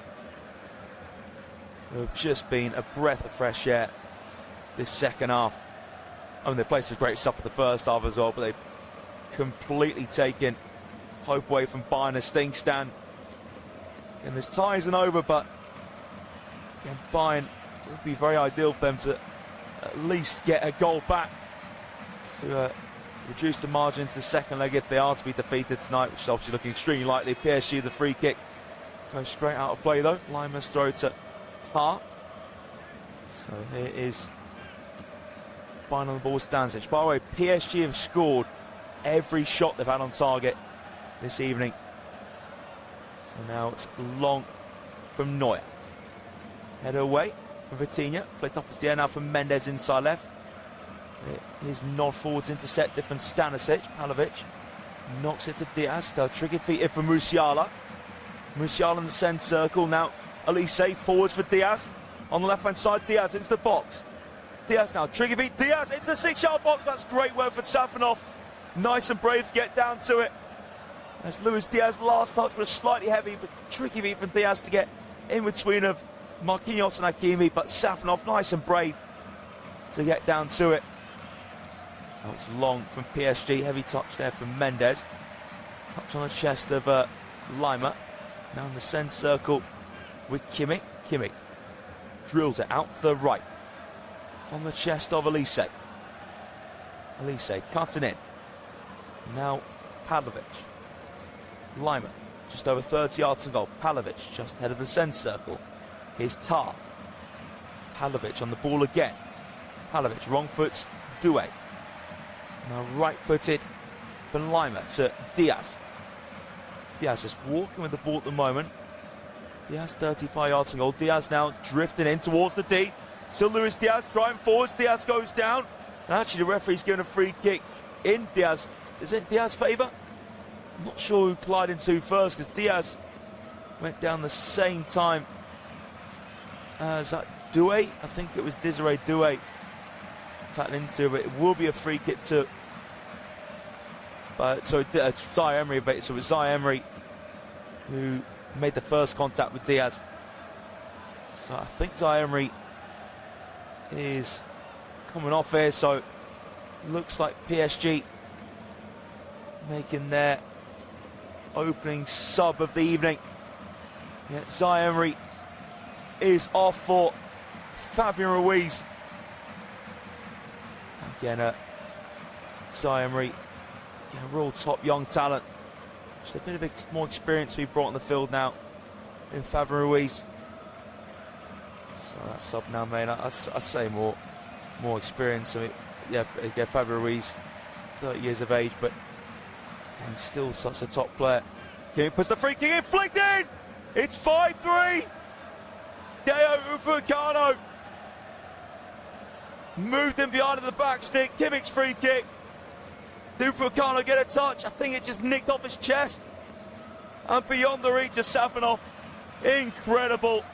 They've just been a breath of fresh air this second half. I mean, they played some great stuff for the first half as well, but they've completely taken hope away from Bayern as things stand. And this tie isn't over, but again, Bayern, it would be very ideal for them to at least get a goal back to reduce the margin to the second leg if they are to be defeated tonight, which is obviously looking extremely likely. PSG, the free kick, goes straight out of play though. Lima's throw to Tar. So here is Bayern on the ball, Stanisic. By the way, PSG have scored every shot they've had on target this evening. So now it's long from Neuer. Head away from Vitinha. Flicked up as the air now from Mendes inside left. His nod forwards intercepted from Stanisic. Pavlovic knocks it to Diaz. They'll trigger feet in from Musiala. Musiala in the centre circle. Now Olise forwards for Diaz. On the left hand side, Diaz into the box. Diaz now trigger feet. Diaz into the 6-yard box. That's great work for Safanov. Nice and brave to get down to it. As Luis Diaz's last touch was slightly heavy, but tricky feet from Diaz to get in between of Marquinhos and Hakimi, but Safanov nice and brave to get down to it. Now it's long from PSG, heavy touch there from Mendes. Touch on the chest of Lima. Now in the centre circle with Kimmich. Kimmich drills it out to the right. On the chest of Olise. Olise cutting in. Now Pavlovic. Lima just over 30 yards to goal. Pavlovic just ahead of the centre circle. Here's Tar. Pavlovic on the ball again. Pavlovic wrong foot. Doué. Now right-footed from Lima to Diaz. Diaz just walking with the ball at the moment. Diaz 35 yards to goal. Diaz now drifting in towards the D. Still Luis Diaz driving forwards. Diaz goes down. And actually the referee's given a free kick in Diaz. Is it Diaz's favour? I'm not sure who collided into first because Diaz went down the same time as Doué. I think it was Désiré Doué cutting into, but it will be a free kick to Zaïre-Emery, but so it was Zaïre-Emery who made the first contact with Diaz. So I think Zaïre-Emery is coming off here, so looks like PSG making their opening sub of the evening. Yet Zaire is off for Fabian Ruiz. Again, Zaire, a real top young talent. Just a bit of more experience to be brought on the field now in Fabian Ruiz. So that's sub now, mate. I'd say more experience. I mean, yeah, Fabian Ruiz, 30 years of age, but and still such a top player. Kane puts the free kick in, flicked in. It's 5-3. Deo Upamecano moved in behind the back stick. Kimmich's free kick. Upamecano get a touch. I think it just nicked off his chest and beyond the reach of Safanov. Incredible.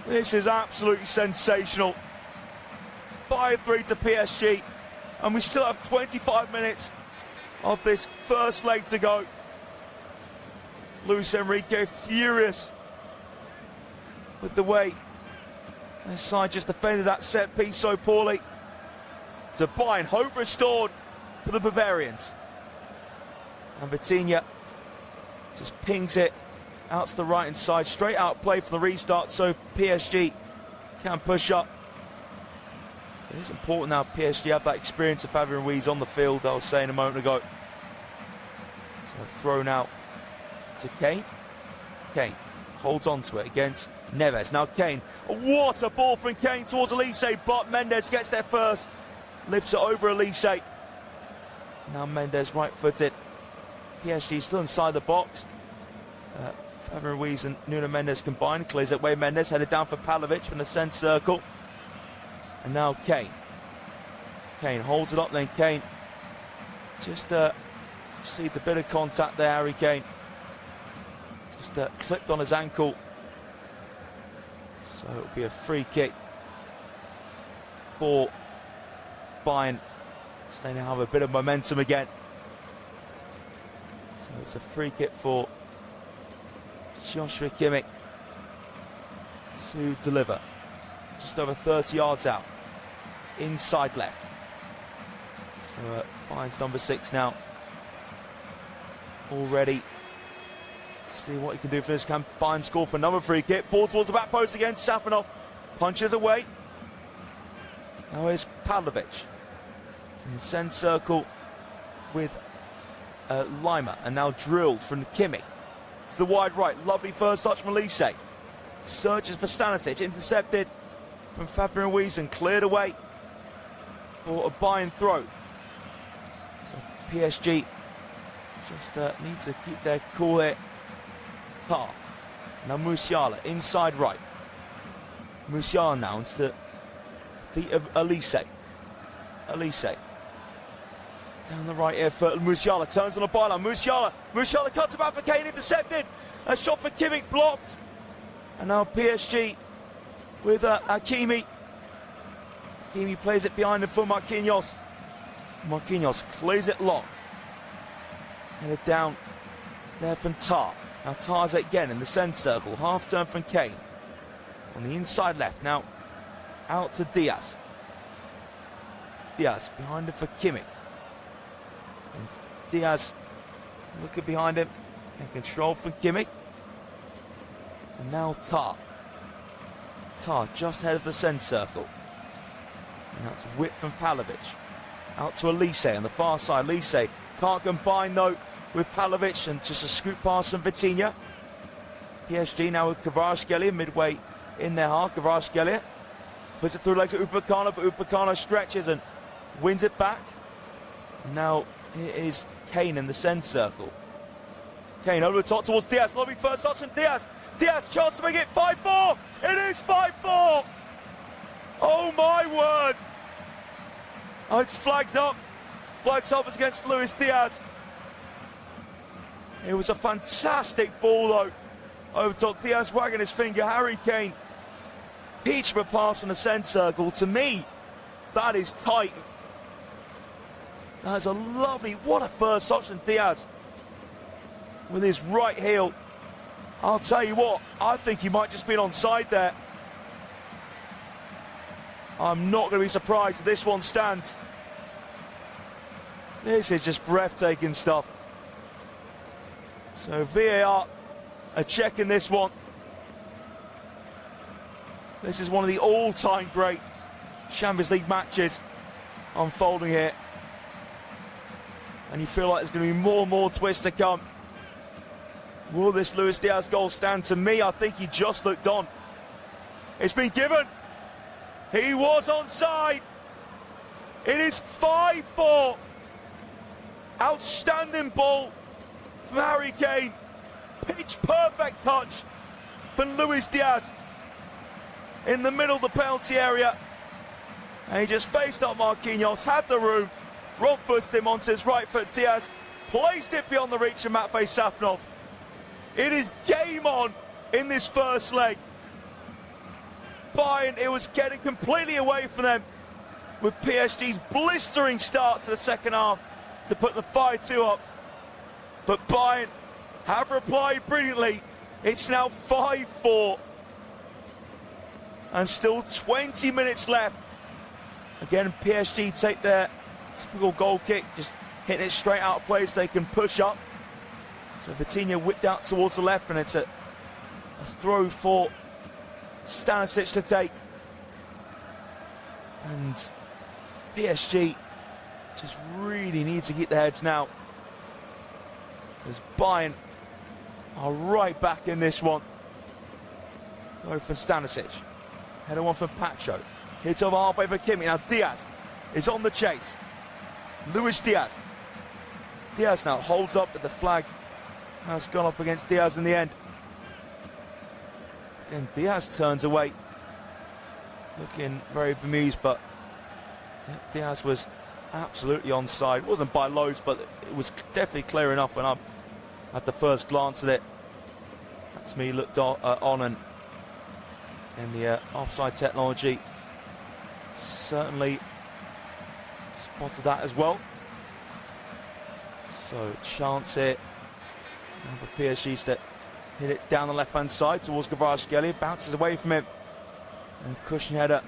This is absolutely sensational. 5-3 to PSG, and we still have 25 minutes of this first leg to go. Luis Enrique furious with the way his side just defended that set piece so poorly. To Bayern, hope restored for the Bavarians. And Vitinha just pings it out to the right hand side, straight out play for the restart, so PSG can push up. So it's important now PSG have that experience of Fabian Ruiz on the field, I was saying a moment ago. So thrown out to Kane. Kane holds on to it against Neves. Now Kane, what a ball from Kane towards Elise, but Mendes gets there first, lifts it over Elise. Now Mendes right-footed. PSG still inside the box. Fabian Ruiz and Nuno Mendes combined, clears it away. Mendes headed down for Pavlovic from the centre circle. And now Kane. Kane holds it up, then Kane just received a bit of contact there, Harry Kane. Just clipped on his ankle. So it'll be a free kick for Bayern. Staying to have a bit of momentum again. So it's a free kick for Joshua Kimmich to deliver. Just over 30 yards out. Inside left. So Bayern's number 6 now. Already. Let's see what he can do for this. Can Bayern score for another free kick? Ball towards the back post again. Safanov punches away. Now here's Pavlovic. In the centre circle with Lima, and now drilled from Kimmich. It's the wide right. Lovely first touch from Elise. Searches for Stanisic. Intercepted from Fabian Ruiz and cleared away for a Bayern throw. So PSG just need to keep their cool here. Tar. Now Musiala inside right. Musiala now into the feet of Elise. Elise. Down the right here for Musiala. Turns on the byline. Musiala cuts it back for Kane. Intercepted. A shot for Kimmich blocked. And now PSG with Hakimi. Hakimi plays it behind him for Marquinhos. Marquinhos clears it long. Headed down there from Tar. Now Tar's again in the centre circle. Half turn from Kane. On the inside left. Now out to Diaz. Diaz behind him for Kimmich. And Diaz looking behind him. And control from Kimmich. And now Tar. Tar just ahead of the centre circle. And that's whip from Pavlovic. Out to Elise on the far side. Elise can't combine though with Pavlovic, and just a scoop pass from Vitinha. PSG now with Kvaratskhelia midway in their half. Kvaratskhelia puts it through legs to Upamecano, but Upamecano stretches and wins it back. And now here is Kane in the centre circle. Kane over the top towards Diaz. Lovely first touch from Diaz. Diaz chance to make it 5-4. It is 5-4. Oh my word. Oh, it's flagged up. Flags up against Luis Diaz. It was a fantastic ball though. Over top, Diaz wagging his finger. Harry Kane. Peach of a pass from the centre circle. To me, that is tight. That's a lovely, what a first touch from Diaz. With his right heel. I'll tell you what, I think he might just be onside there. I'm not going to be surprised if this one stands. This is just breathtaking stuff. So VAR a check in this one. This is one of the all-time great Champions League matches unfolding here. And you feel like there's going to be more and more twists to come. Will this Luis Diaz goal stand? To me, I think he just looked on. It's been given. He was onside. It is 5-4. Outstanding ball from Harry Kane. Pitch perfect touch from Luis Diaz in the middle of the penalty area. And he just faced up Marquinhos, had the room, wrong-footed him onto his right foot. Diaz placed it beyond the reach of Matvei Safonov. It is game on in this first leg. Bayern, it was getting completely away from them with PSG's blistering start to the second half to put the 5-2 up. But Bayern have replied brilliantly. It's now 5-4. And still 20 minutes left. Again, PSG take their typical goal kick, just hitting it straight out of play so they can push up. So Vitinha whipped out towards the left, and it's a throw for Stanisic to take. And PSG just really need to get their heads now, because Bayern are right back in this one. Go for Stanisic. Header one for Pacho. Hits over halfway for Kimmich. Now Diaz is on the chase. Luis Diaz. Diaz now holds up, but the flag has gone up against Diaz in the end. Again, Diaz turns away, looking very bemused, but Diaz was absolutely onside. It wasn't by loads, but it was definitely clear enough when I had the first glance at it. That's me looked on, and in the offside technology certainly spotted that as well. So chance here for PSG to hit it down the left-hand side towards Kvaratskhelia, bounces away from him, and cushion header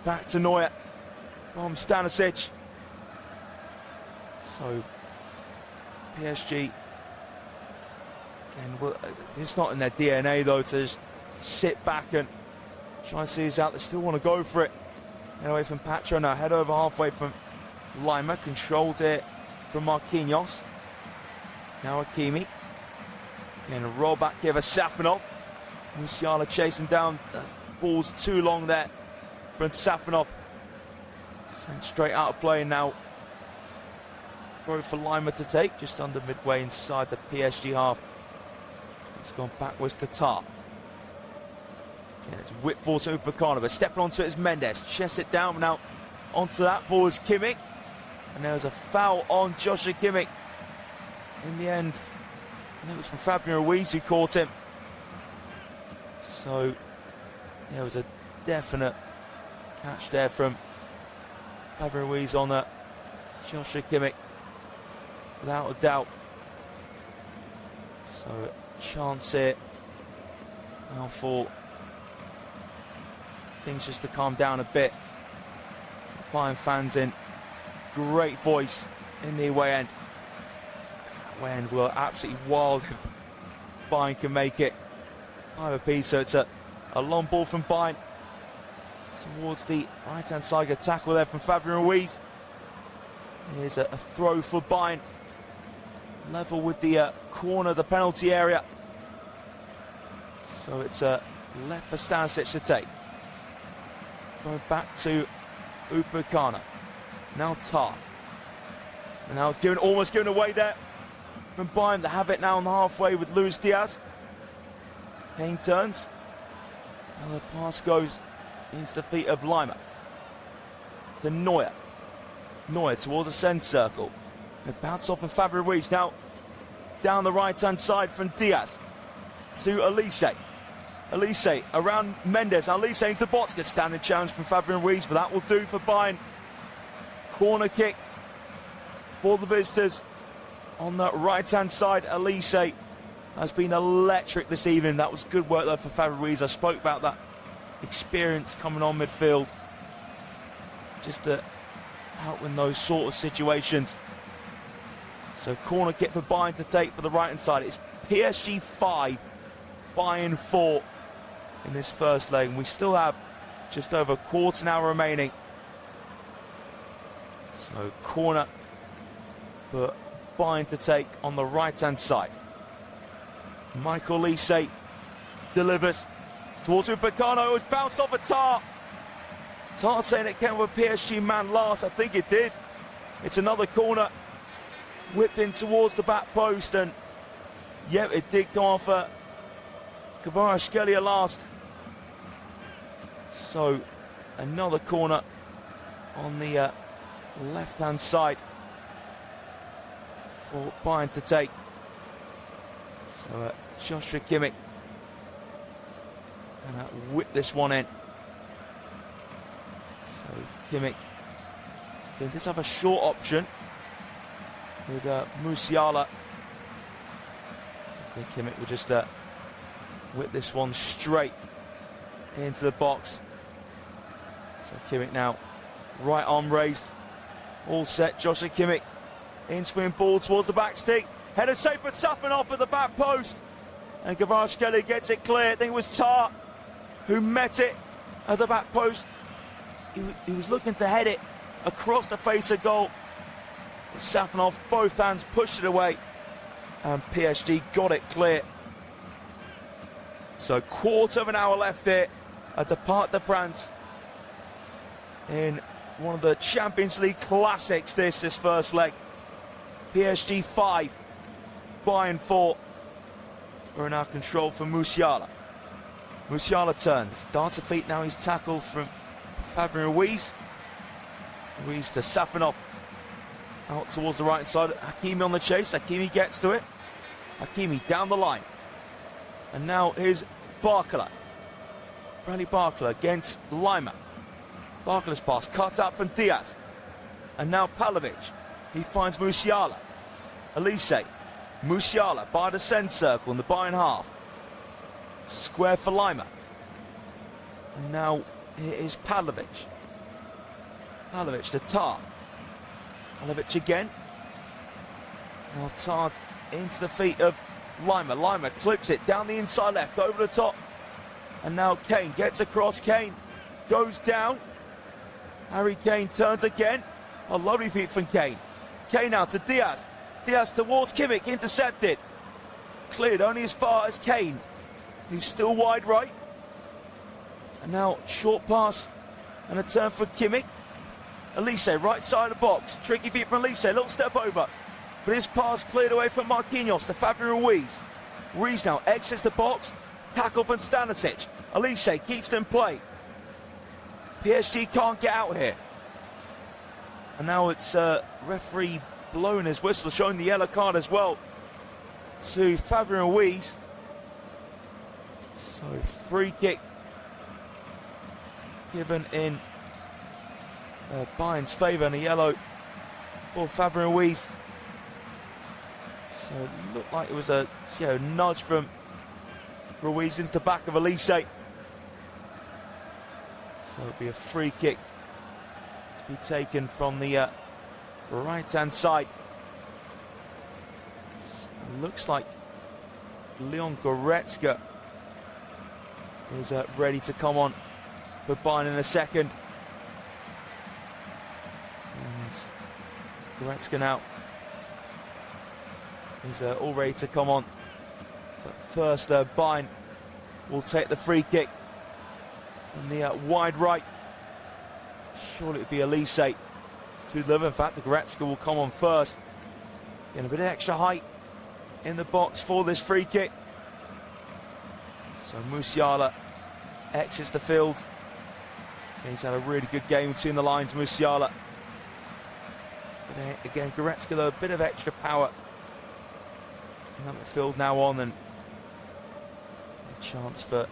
back to Neuer from Stanisic. So PSG, again, well, it's not in their DNA though to just sit back and try and see this out. They still want to go for it. Head away from Patro now, head over halfway from Lima, controlled it from Marquinhos. Now Hakimi. Again, a roll back here for Safonov. Musiala chasing down. That ball's too long there from Safonov. Sent straight out of play now. Throw for Lima to take, just under midway inside the PSG half. It's gone backwards to Tar. Again, it's whipped forward to Upamecano, but stepping onto it is Mendes. Chests it down now. Onto that ball is Kimmich. And there was a foul on Joshua Kimmich. In the end, I think it was from Fabian Ruiz who caught him. So there was a definite catch there from Fabian Ruiz on Joshua Kimmich, without a doubt. So chance here now for things just to calm down a bit. Bayern fans in great voice in the away end. Away end were absolutely wild if Bayern can make it. 5 apiece, so it's a long ball from Bayern towards the right-hand side. A tackle there from Fabian Ruiz. Here's a throw for Bayern. Level with the corner of the penalty area. So it's a left for Stanisic to take. Going back to Upamecano. Now Tar. And now it's almost given away there from Bayern. They have it now on the halfway with Luis Diaz. Kane turns. And the pass goes into the feet of Lima. To Neuer. Neuer towards the centre circle. And bounce off of Fabian Ruiz. Now down the right-hand side from Diaz to Elise. Elise around Mendes. Now Elise into the box. Gets standing challenge from Fabian Ruiz, but that will do for Bayern. Corner kick for the visitors on the right-hand side. Elise has been electric this evening. That was good work though for Fabian Ruiz. I spoke about that experience coming on midfield, just to help in those sort of situations. So corner kick for Bayern to take for the right-hand side. It's PSG 5, Bayern 4 in this first leg. And we still have just over a quarter an hour remaining. So corner for Bayern to take on the right-hand side. Michael Olise delivers towards Upamecano. It was bounced off a Tar. Tar saying it came with a PSG man last. I think it did. It's another corner. Whipped in towards the back post, and yeah, it did go off Kvaratskhelia last. So another corner on the left-hand side for Bayern to take. So Joshua Kimmich and whip this one in. So Kimmich does have a short option with Musiala. I think Kimmich will just whip this one straight into the box. So Kimmich now, right arm raised, all set. Joshua Kimmich, in-swing ball towards the back stick. Header safe but Sapping off at the back post. And Kvaratskhelia gets it clear. I think it was Tar who met it at the back post. He was looking to head it across the face of goal. Safanov, both hands, pushed it away, and PSG got it clear. So quarter of an hour left here at the Parc des Princes in one of the Champions League classics. This first leg. PSG 5, Bayern 4. We're in our control for Musiala. Musiala turns, darts a feet. Now he's tackled from Fabian Ruiz. Ruiz to Safanov. Out towards the right side. Hakimi on the chase. Hakimi gets to it. Hakimi down the line. And now here's Barcola. Bradley Barcola against Lima. Barcola's pass cut out from Diaz. And now Pavlovic. He finds Musiala. Olise. Musiala by the centre circle in the Bayern half. Square for Lima. And now here is Pavlovic. Pavlovic to Tar. Pavlovic again. Now Tar into the feet of Lima. Lima clips it down the inside left, over the top. And now Kane gets across. Kane goes down. Harry Kane turns again. A lovely feat from Kane. Kane now to Diaz. Diaz towards Kimmich, intercepted. Cleared only as far as Kane, who's still wide right. And now short pass and a turn for Kimmich. Olise, right side of the box. Tricky feet from Olise, little step over. But his pass cleared away from Marquinhos to Fabian Ruiz. Ruiz now exits the box. Tackle from Stanisic. Olise keeps them in play. PSG can't get out here. And now it's referee blowing his whistle, showing the yellow card as well to Fabian Ruiz. So free kick given in Bayern's favour, and a yellow for Fabian Ruiz. So it looked like it was a nudge from Ruiz into the back of Olise. So it'll be a free kick to be taken from the right-hand side. It looks like Leon Goretzka is ready to come on for Bayern in a second. And Goretzka now is all ready to come on. But first, Bayern will take the free kick from the wide right. Surely it would be Olise to deliver. In fact, the Goretzka will come on first. Getting a bit of extra height in the box for this free kick. So Musiala exits the field. He's had a really good game between the lines, Musiala. But again, Goretzka, though, a bit of extra power in that midfield now on, and a chance for a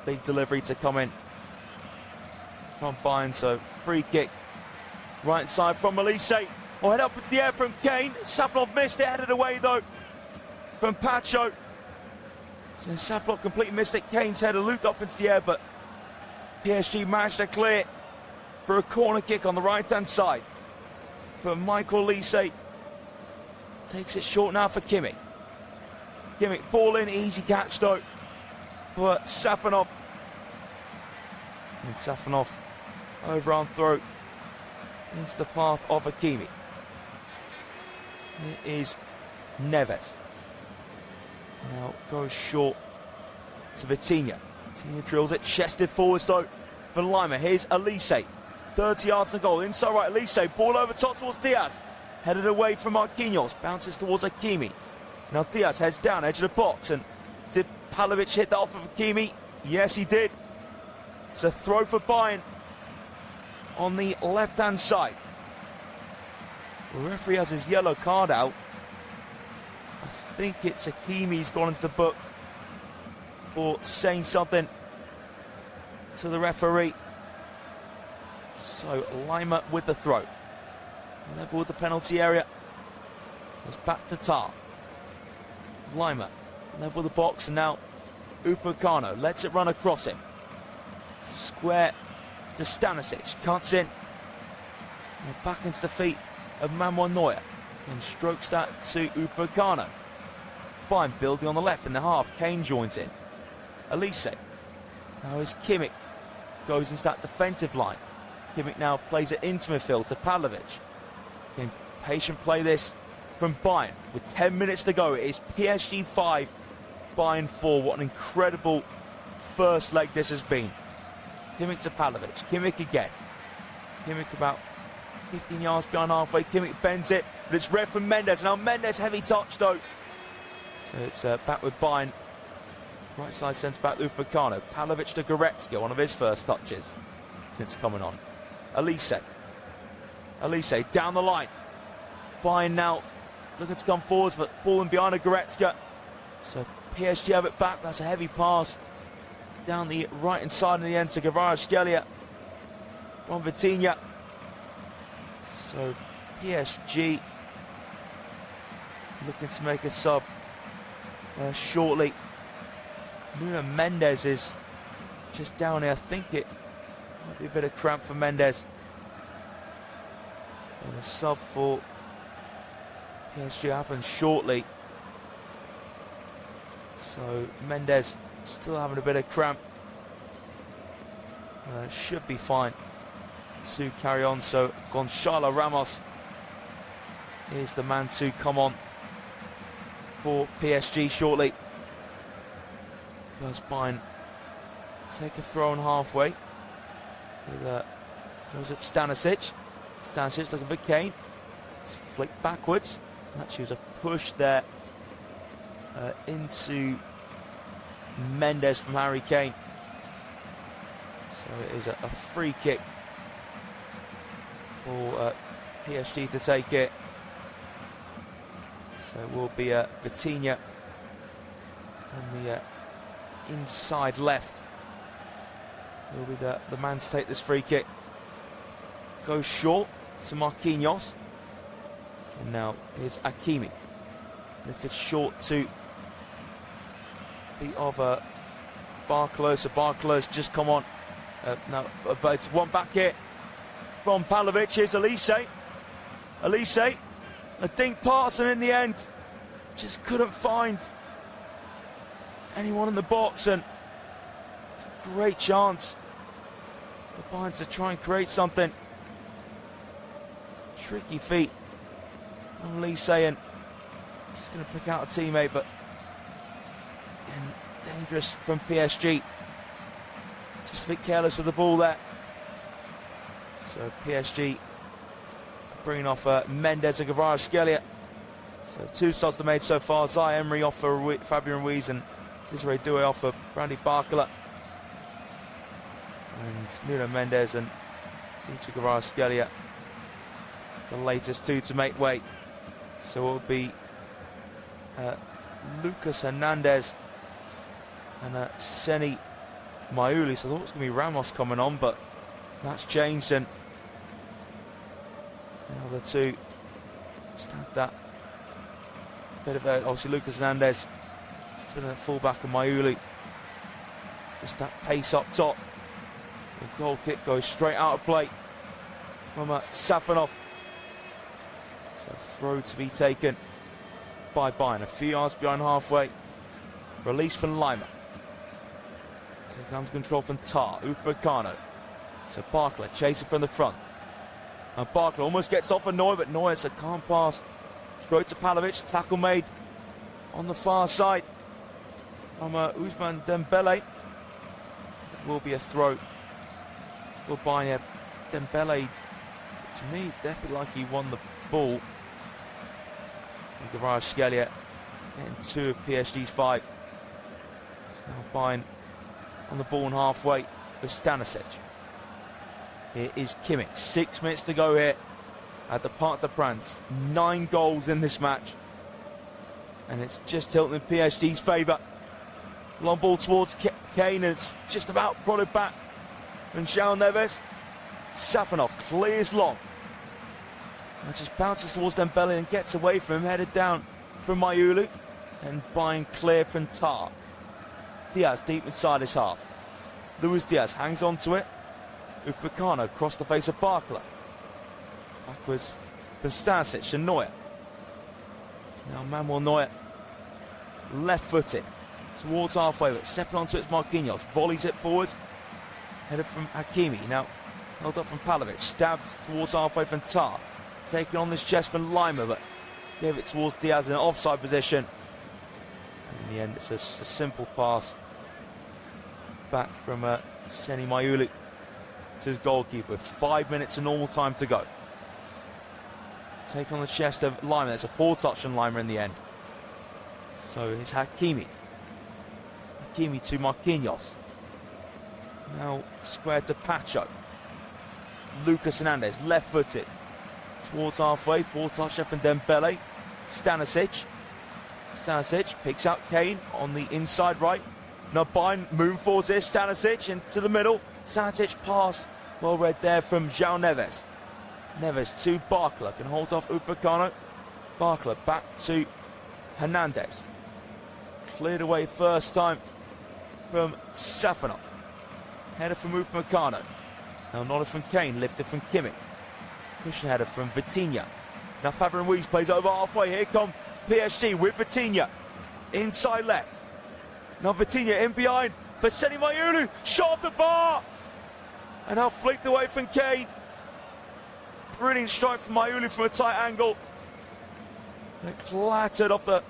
big delivery to come in from Bayern. So free kick right side from Olise. Oh, head up into the air from Kane. Safanov missed it, headed away though from Pacho. So Safanov completely missed it. Kane's header looped up into the air, but PSG managed to clear for a corner kick on the right hand side for Michael Olise. Takes it short now for Kimmich. Kimmich, ball in, easy catch though. But Safanov. And Safanov overarm throw into the path of Hakimi. It is Neves. Now goes short to Vitinha. Vitinha drills it, chested forwards though for Lima. Here's Elise. 30 yards to goal. Inside right, Elise. Ball over top towards Diaz. Headed away from Marquinhos. Bounces towards Hakimi. Now Diaz heads down, edge of the box. And did Pavlovic hit that off of Hakimi? Yes, he did. It's a throw for Bayern on the left-hand side. The referee has his yellow card out. I think it's Hakimi's gone into the book for saying something to the referee. So Lima with the throw. Level with the penalty area. Goes back to Tar. Lima level with the box, and now Upamecano lets it run across him. Square to Stanisic. Cuts in. And back into the feet of Manuel Neuer. And strokes that to Upamecano. Bayern building on the left in the half. Kane joins in. Elise. Now as Kimmich goes into that defensive line. Kimmich now plays it into midfield to Pavlovic. Can patient play this from Bayern with 10 minutes to go. It is PSG 5, Bayern 4. What an incredible first leg this has been. Kimmich to Pavlovic. Kimmich again. Kimmich about 15 yards behind halfway. Kimmich bends it, but it's read from Mendes. Now Mendes heavy touch though. So it's back with Bayern. Right side centre back Upamecano. Pavlovic to Kvaratskhelia, one of his first touches since coming on. Elise down the line. Bayern now looking to come forwards, but falling behind Kvaratskhelia. So PSG have it back. That's a heavy pass down the right hand side in the end to Kvaratskhelia from Vitinha. So PSG looking to make a sub shortly. Nuno Mendes is just down here. I think it might be a bit of cramp for Mendes. And a sub for PSG happens shortly. So Mendes still having a bit of cramp. Should be fine to carry on. So Gonzalo Ramos is the man to come on for PSG shortly. Does Bayern take a throw on halfway with goes up Stanisic. Stanisic looking for Kane. It's flicked backwards. Actually, was a push there into Mendes from Harry Kane. So it is a free kick for PSG to take it. So it will be Vitinha on the inside left. Will be the man to take this free kick. Goes short to Marquinhos. And now here's Hakimi. If it's short to the other Barcolos. So Barcolos just come on. Now, but it's one back here from Pavlovic. Here's Elise. Elise, a dink pass, and in the end, just couldn't find anyone in the box, and great chance for Bayern to try and create something. Tricky feet from Elise, and just going to pick out a teammate, but dangerous from PSG. Just a bit careless with the ball there. So PSG bringing off Mendes and Kvaratskhelia. So two subs are made so far. Zai Emery off for Fabian Ruiz and Desiree Doué off for Brandy Barcola. And Nuno Mendes and Kvaratskhelia, the latest two to make way. So it will be Lucas Hernandez and Seni Maouli. So I thought it was going to be Ramos coming on, but that's changed, and the other two just had that bit of obviously Lucas Hernandez filling at fullback, and Maouli just that pace up top. The goal kick goes straight out of play from Safanov. So throw to be taken by Bayern, a few yards behind halfway. Release from Lima. Taking under control from Tar. Upamecano. So Barkler chasing from the front. And Barkler almost gets off of Neuer, but Neuer's a calm pass. Straight to Pavlovic. Tackle made on the far side from Ousmane Dembele. It will be a throw for Bayern. Dembele, to me, definitely like he won the ball. And Kvaratskhelia getting 2 of PSG's 5. So now Bayern on the ball and halfway with Stanisic. Here is Kimmich. 6 minutes to go here at the Parc des Princes. 9 goals in this match. And it's just tilting in PSG's favour. Long ball towards Kane, and it's just about prodded back from João Neves. Safonov clears long. And just bounces towards Dembele and gets away from him, headed down from Mayulu. And Bayern clear from Tar. Diaz deep inside his half. Luis Diaz hangs on to it. Upamecano across the face of Barkler. Backwards for Stanisic and Neuer. Now Manuel Neuer, left-footed, towards halfway, but stepping onto it's Marquinhos. Volleys it forwards. Headed from Hakimi. Now held up from Pavlovic. Stabbed towards halfway from Tar. Taking on this chest from Lima, but gave it towards Diaz in an offside position. In the end, it's a simple pass back from Seni Mayulu to his goalkeeper. 5 minutes of normal time to go. Taking on the chest of Lima. There's a poor touch on Lima in the end. So it's Hakimi. Hakimi to Marquinhos. Now square to Pacho. Lucas Hernandez, left-footed. Towards halfway, poor touch from Dembele. Stanisic. Stanisic picks out Kane on the inside right. Now Bayern move forwards here. Stanisic into the middle. Stanisic pass. Well read there from João Neves. Neves to Barkler. Can hold off Upamecano. Barkler back to Hernandez. Cleared away first time from Safonov. Header from Upamecano. Now nodded from Kane. Lifted from Kimmich. Pushing header from Vitinha. Now Fabian Ruiz plays over halfway. Here come PSG with Vitinha. Inside left. Now Vitinha in behind for Seni Mayulu. Shot off the bar. And now flicked away from Kane. Brilliant strike from Mayulu from a tight angle. And it clattered off the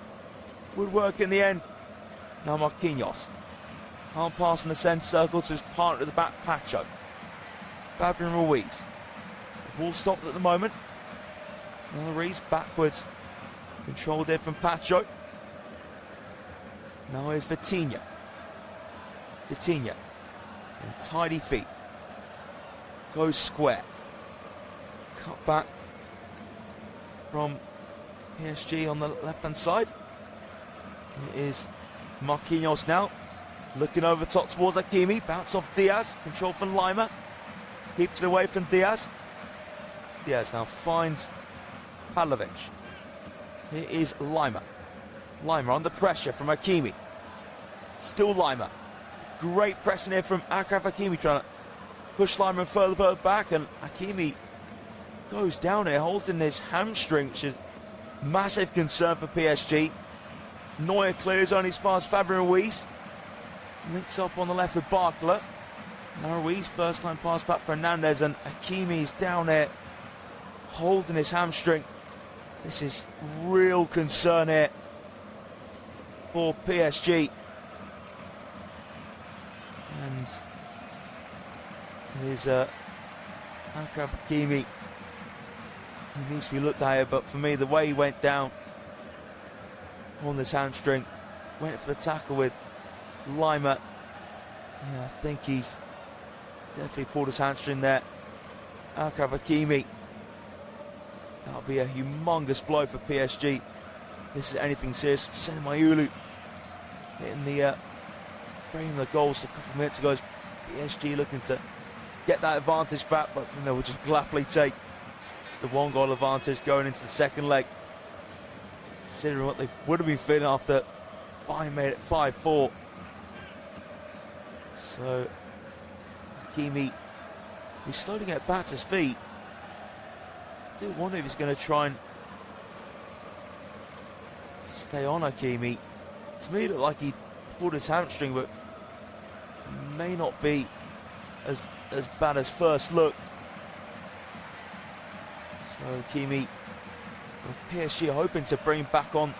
woodwork in the end. Now Marquinhos. Can't pass in the centre circle to his partner at the back, Pacho. Fabian Ruiz. The ball stopped at the moment. Now Ruiz backwards. Controlled there from Pacho. Now here's Vitinha. Vitinha. And tidy feet. Goes square. Cut back from PSG on the left-hand side. It is Marquinhos now. Looking over top towards Hakimi. Bounce off Diaz. Control from Lima. Keeps it away from Diaz. Diaz now finds Pavlovic. Here is Lima. Lima under pressure from Hakimi. Still Lima. Great pressing here from Achraf Hakimi, trying to push Lima further back, and Hakimi goes down here, holding his hamstring, which is massive concern for PSG. Neuer clears on his fast. Fabian Ruiz links up on the left with Barkler. Now Ruiz, first line pass back for Hernandez, and Hakimi is down there holding his hamstring. This is real concern here for PSG. And it is Achraf Hakimi who needs to be looked at here, but for me, the way he went down on this hamstring, went for the tackle with Lima. Yeah, I think he's definitely pulled his hamstring there. Achraf Hakimi. That'll be a humongous blow for PSG. This is anything serious. Seni Mayulu hitting the bringing the goals a couple of minutes ago. PSG looking to get that advantage back, but they will just gladly take just the 1-goal advantage going into the second leg. Considering what they would have been feeling after Bayern made it 5-4. So Hakimi, he's slowly getting back to his feet. I do wonder if he's going to try and stay on Hakimi. To me, it looked like he pulled his hamstring, but may not be as bad as first looked. So Hakimi, PSG are hoping to bring back on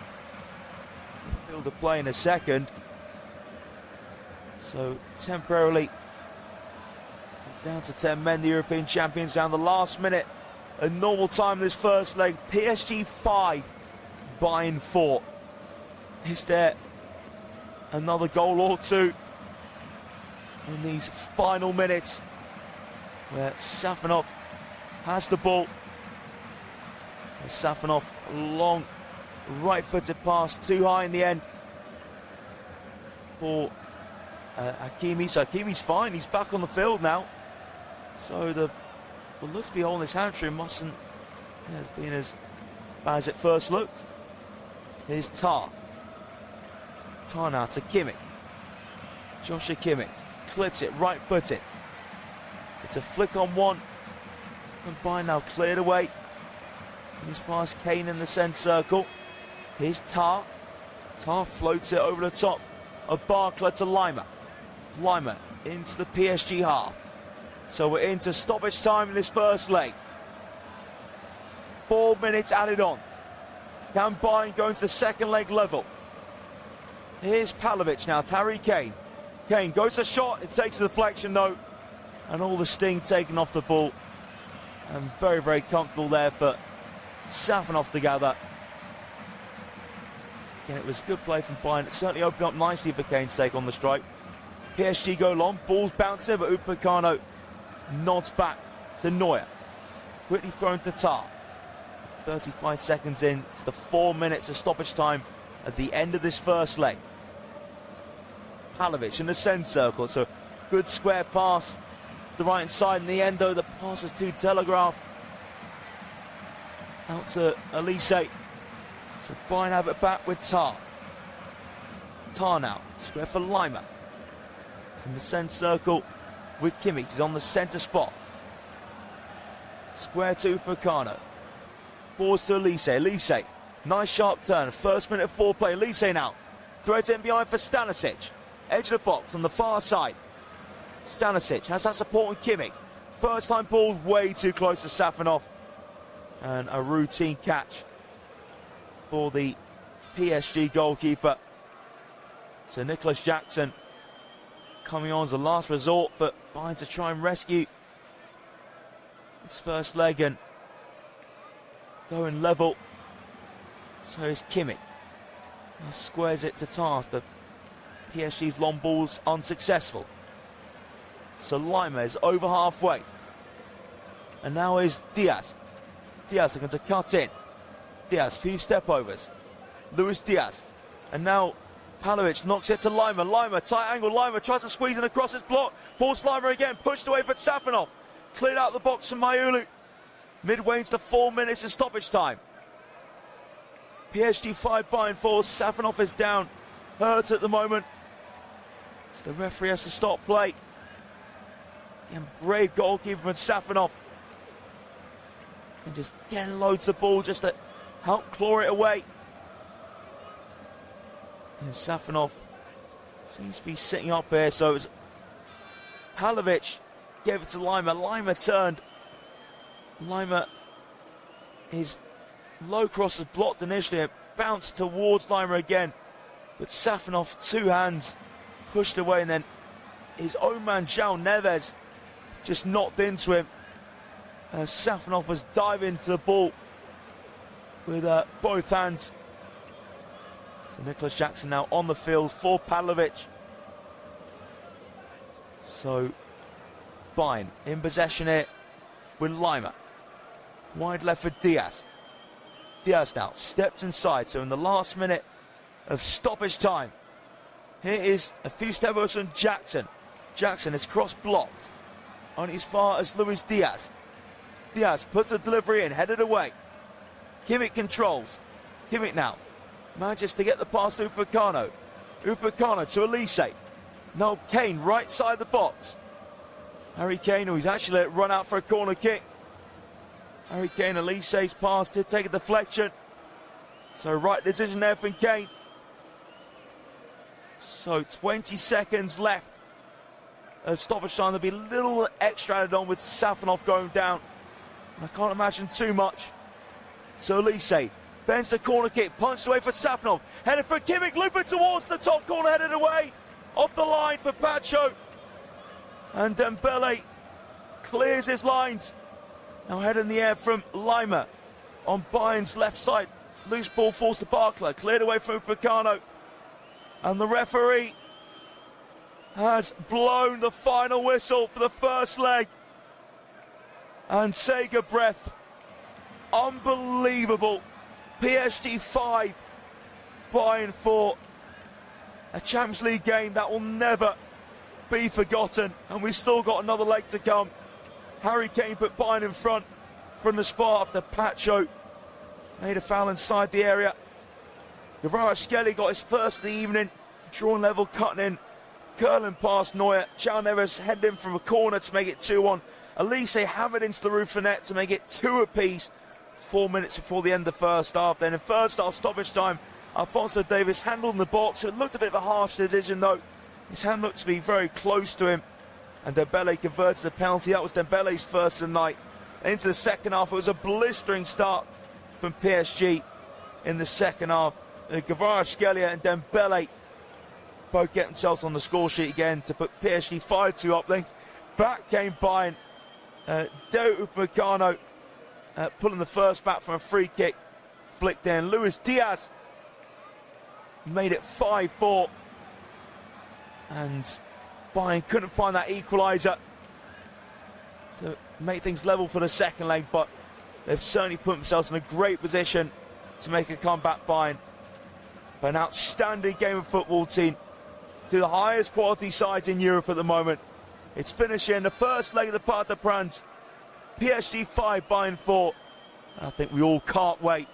the field of play in a second. So temporarily down to 10 men, the European champions, down the last minute. A normal time this first leg. PSG 5, Bayern 4. Is there another goal or two in these final minutes where Safanov has the ball? So Safanov, long right-footed pass, too high in the end for Hakimi. So Hakimi's fine, he's back on the field now. So what looks to be holding his hamstring mustn't have been as bad as it first looked. Here's Tar. Tar now to Kimmich. Joshua Kimmich clips it, right-footed. It's a flick on one. And Bayern now cleared away. And as far as Kane in the centre circle. Here's Tar. Tar floats it over the top of Barclay to Lima. Lima into the PSG half. So we're into stoppage time in this first leg. 4 minutes added on. Can Bayern go into the second leg level? Here's Pavlovic now, Harry Kane. Kane goes a shot, it takes a deflection though. And all the sting taken off the ball. And very, very comfortable there for Safanov to gather. Again, it was good play from Bayern. It certainly opened up nicely for Kane to take on the strike. PSG go long, ball's bouncing, but Upamecano nods back to Neuer. Quickly thrown to Tar. 35 seconds in, it's the 4 minutes of stoppage time at the end of this first leg. Pavlovic in the centre circle, so good square pass to the right hand side. In the end though, the pass is too telegraphed. Out to Elise. So Bayern have it back with Tar. Tar now, square for Lima. It's in the centre circle with Kimmich, he's on the centre spot. Square to Upamecano. Forwards to Elise. Elise, nice sharp turn, first minute of foreplay. Elise now, threads in behind for Stanisic. Edge of the box on the far side. Stanisic has that support on Kimmich. First time ball way too close to Safanov. And a routine catch for the PSG goalkeeper. So Nicholas Jackson coming on as a last resort for Bayern to try and rescue this first leg and going level. So is Kimmich. Now squares it to Tar after PSG's long ball's unsuccessful. So Lima is over halfway. And now is Diaz. Diaz looking to cut in. Diaz, few step overs. Luis Diaz. And now Pavlovic knocks it to Lima. Lima, tight angle. Lima tries to squeeze in across his block. Force Lima again. Pushed away for Safanov. Cleared out the box from Mayulu. Midway into the 4 minutes of stoppage time. PSG 5, Bayern 4. Safanov is down. Hurt at the moment. So the referee has to stop play. And brave goalkeeper from Safanov. And just getting loads the ball just to help claw it away. And Safanov seems to be sitting up here, so it was Pavlovic gave it to Lima. Lima turned. Lima, his low cross was blocked initially. It bounced towards Lima again. But Safanov, two hands, pushed away, and then his own man, João Neves, just knocked into him. Safanov was diving to the ball with both hands. So Nicholas Jackson now on the field for Pavlovic. So Bayern in possession here with Lima. Wide left for Diaz. Diaz now steps inside. So in the last minute of stoppage time, here is a few step overs from Jackson. Jackson is cross blocked. Only as far as Luis Diaz. Diaz puts the delivery in, headed away. Kimmich controls. Kimmich now manages to get the pass to Upamecano. Upamecano to Elise. Now Kane right side the box. Harry Kane, who's actually let it run out for a corner kick. Harry Kane, Elise's pass did take a deflection. So right decision there from Kane. So 20 seconds left. Stoppage time, there'll be a little extra added on with Safanov going down. I can't imagine too much. So Elise bends the corner kick, punched away for Safanov. Headed for Kimmich, looping towards the top corner, headed away. Off the line for Pacho. And Dembele clears his lines. Now head in the air from Lima on Bayern's left side. Loose ball falls to Barkler, cleared away from Upamecano. And the referee has blown the final whistle for the first leg. And take a breath. Unbelievable. PSG 5, Bayern 4. A Champions League game that will never be forgotten. And we've still got another leg to come. Harry Kane put Bayern in front from the spot after Pacho made a foul inside the area. Kvaratskhelia got his first of the evening. Drawn level, cutting in, curling past Neuer. João Neves headed in from a corner to make it 2-1. Elise hammered into the roof of net to make it 2 apiece. 4 minutes before the end of the first half. Then in first half stoppage time, Alphonso Davies handled in the box. It looked a bit of a harsh decision though. His hand looked to be very close to him. And Dembele converted the penalty. That was Dembele's first of the night. Into the second half, it was a blistering start from PSG in the second half. Kvaratskhelia and Dembele both get themselves on the score sheet again to put PSG 5-2 up. Then back came Bayern. Upamecano pulling the first back from a free kick. Flicked in. Luis Diaz made it 5-4. And Bayern couldn't find that equalizer to make things level for the second leg, but they've certainly put themselves in a great position to make a comeback. Bayern, but an outstanding game of football team, to the highest quality sides in Europe at the moment. It's finishing the first leg of the Parc des Princes. PSG 5, Bayern 4. I think we all can't wait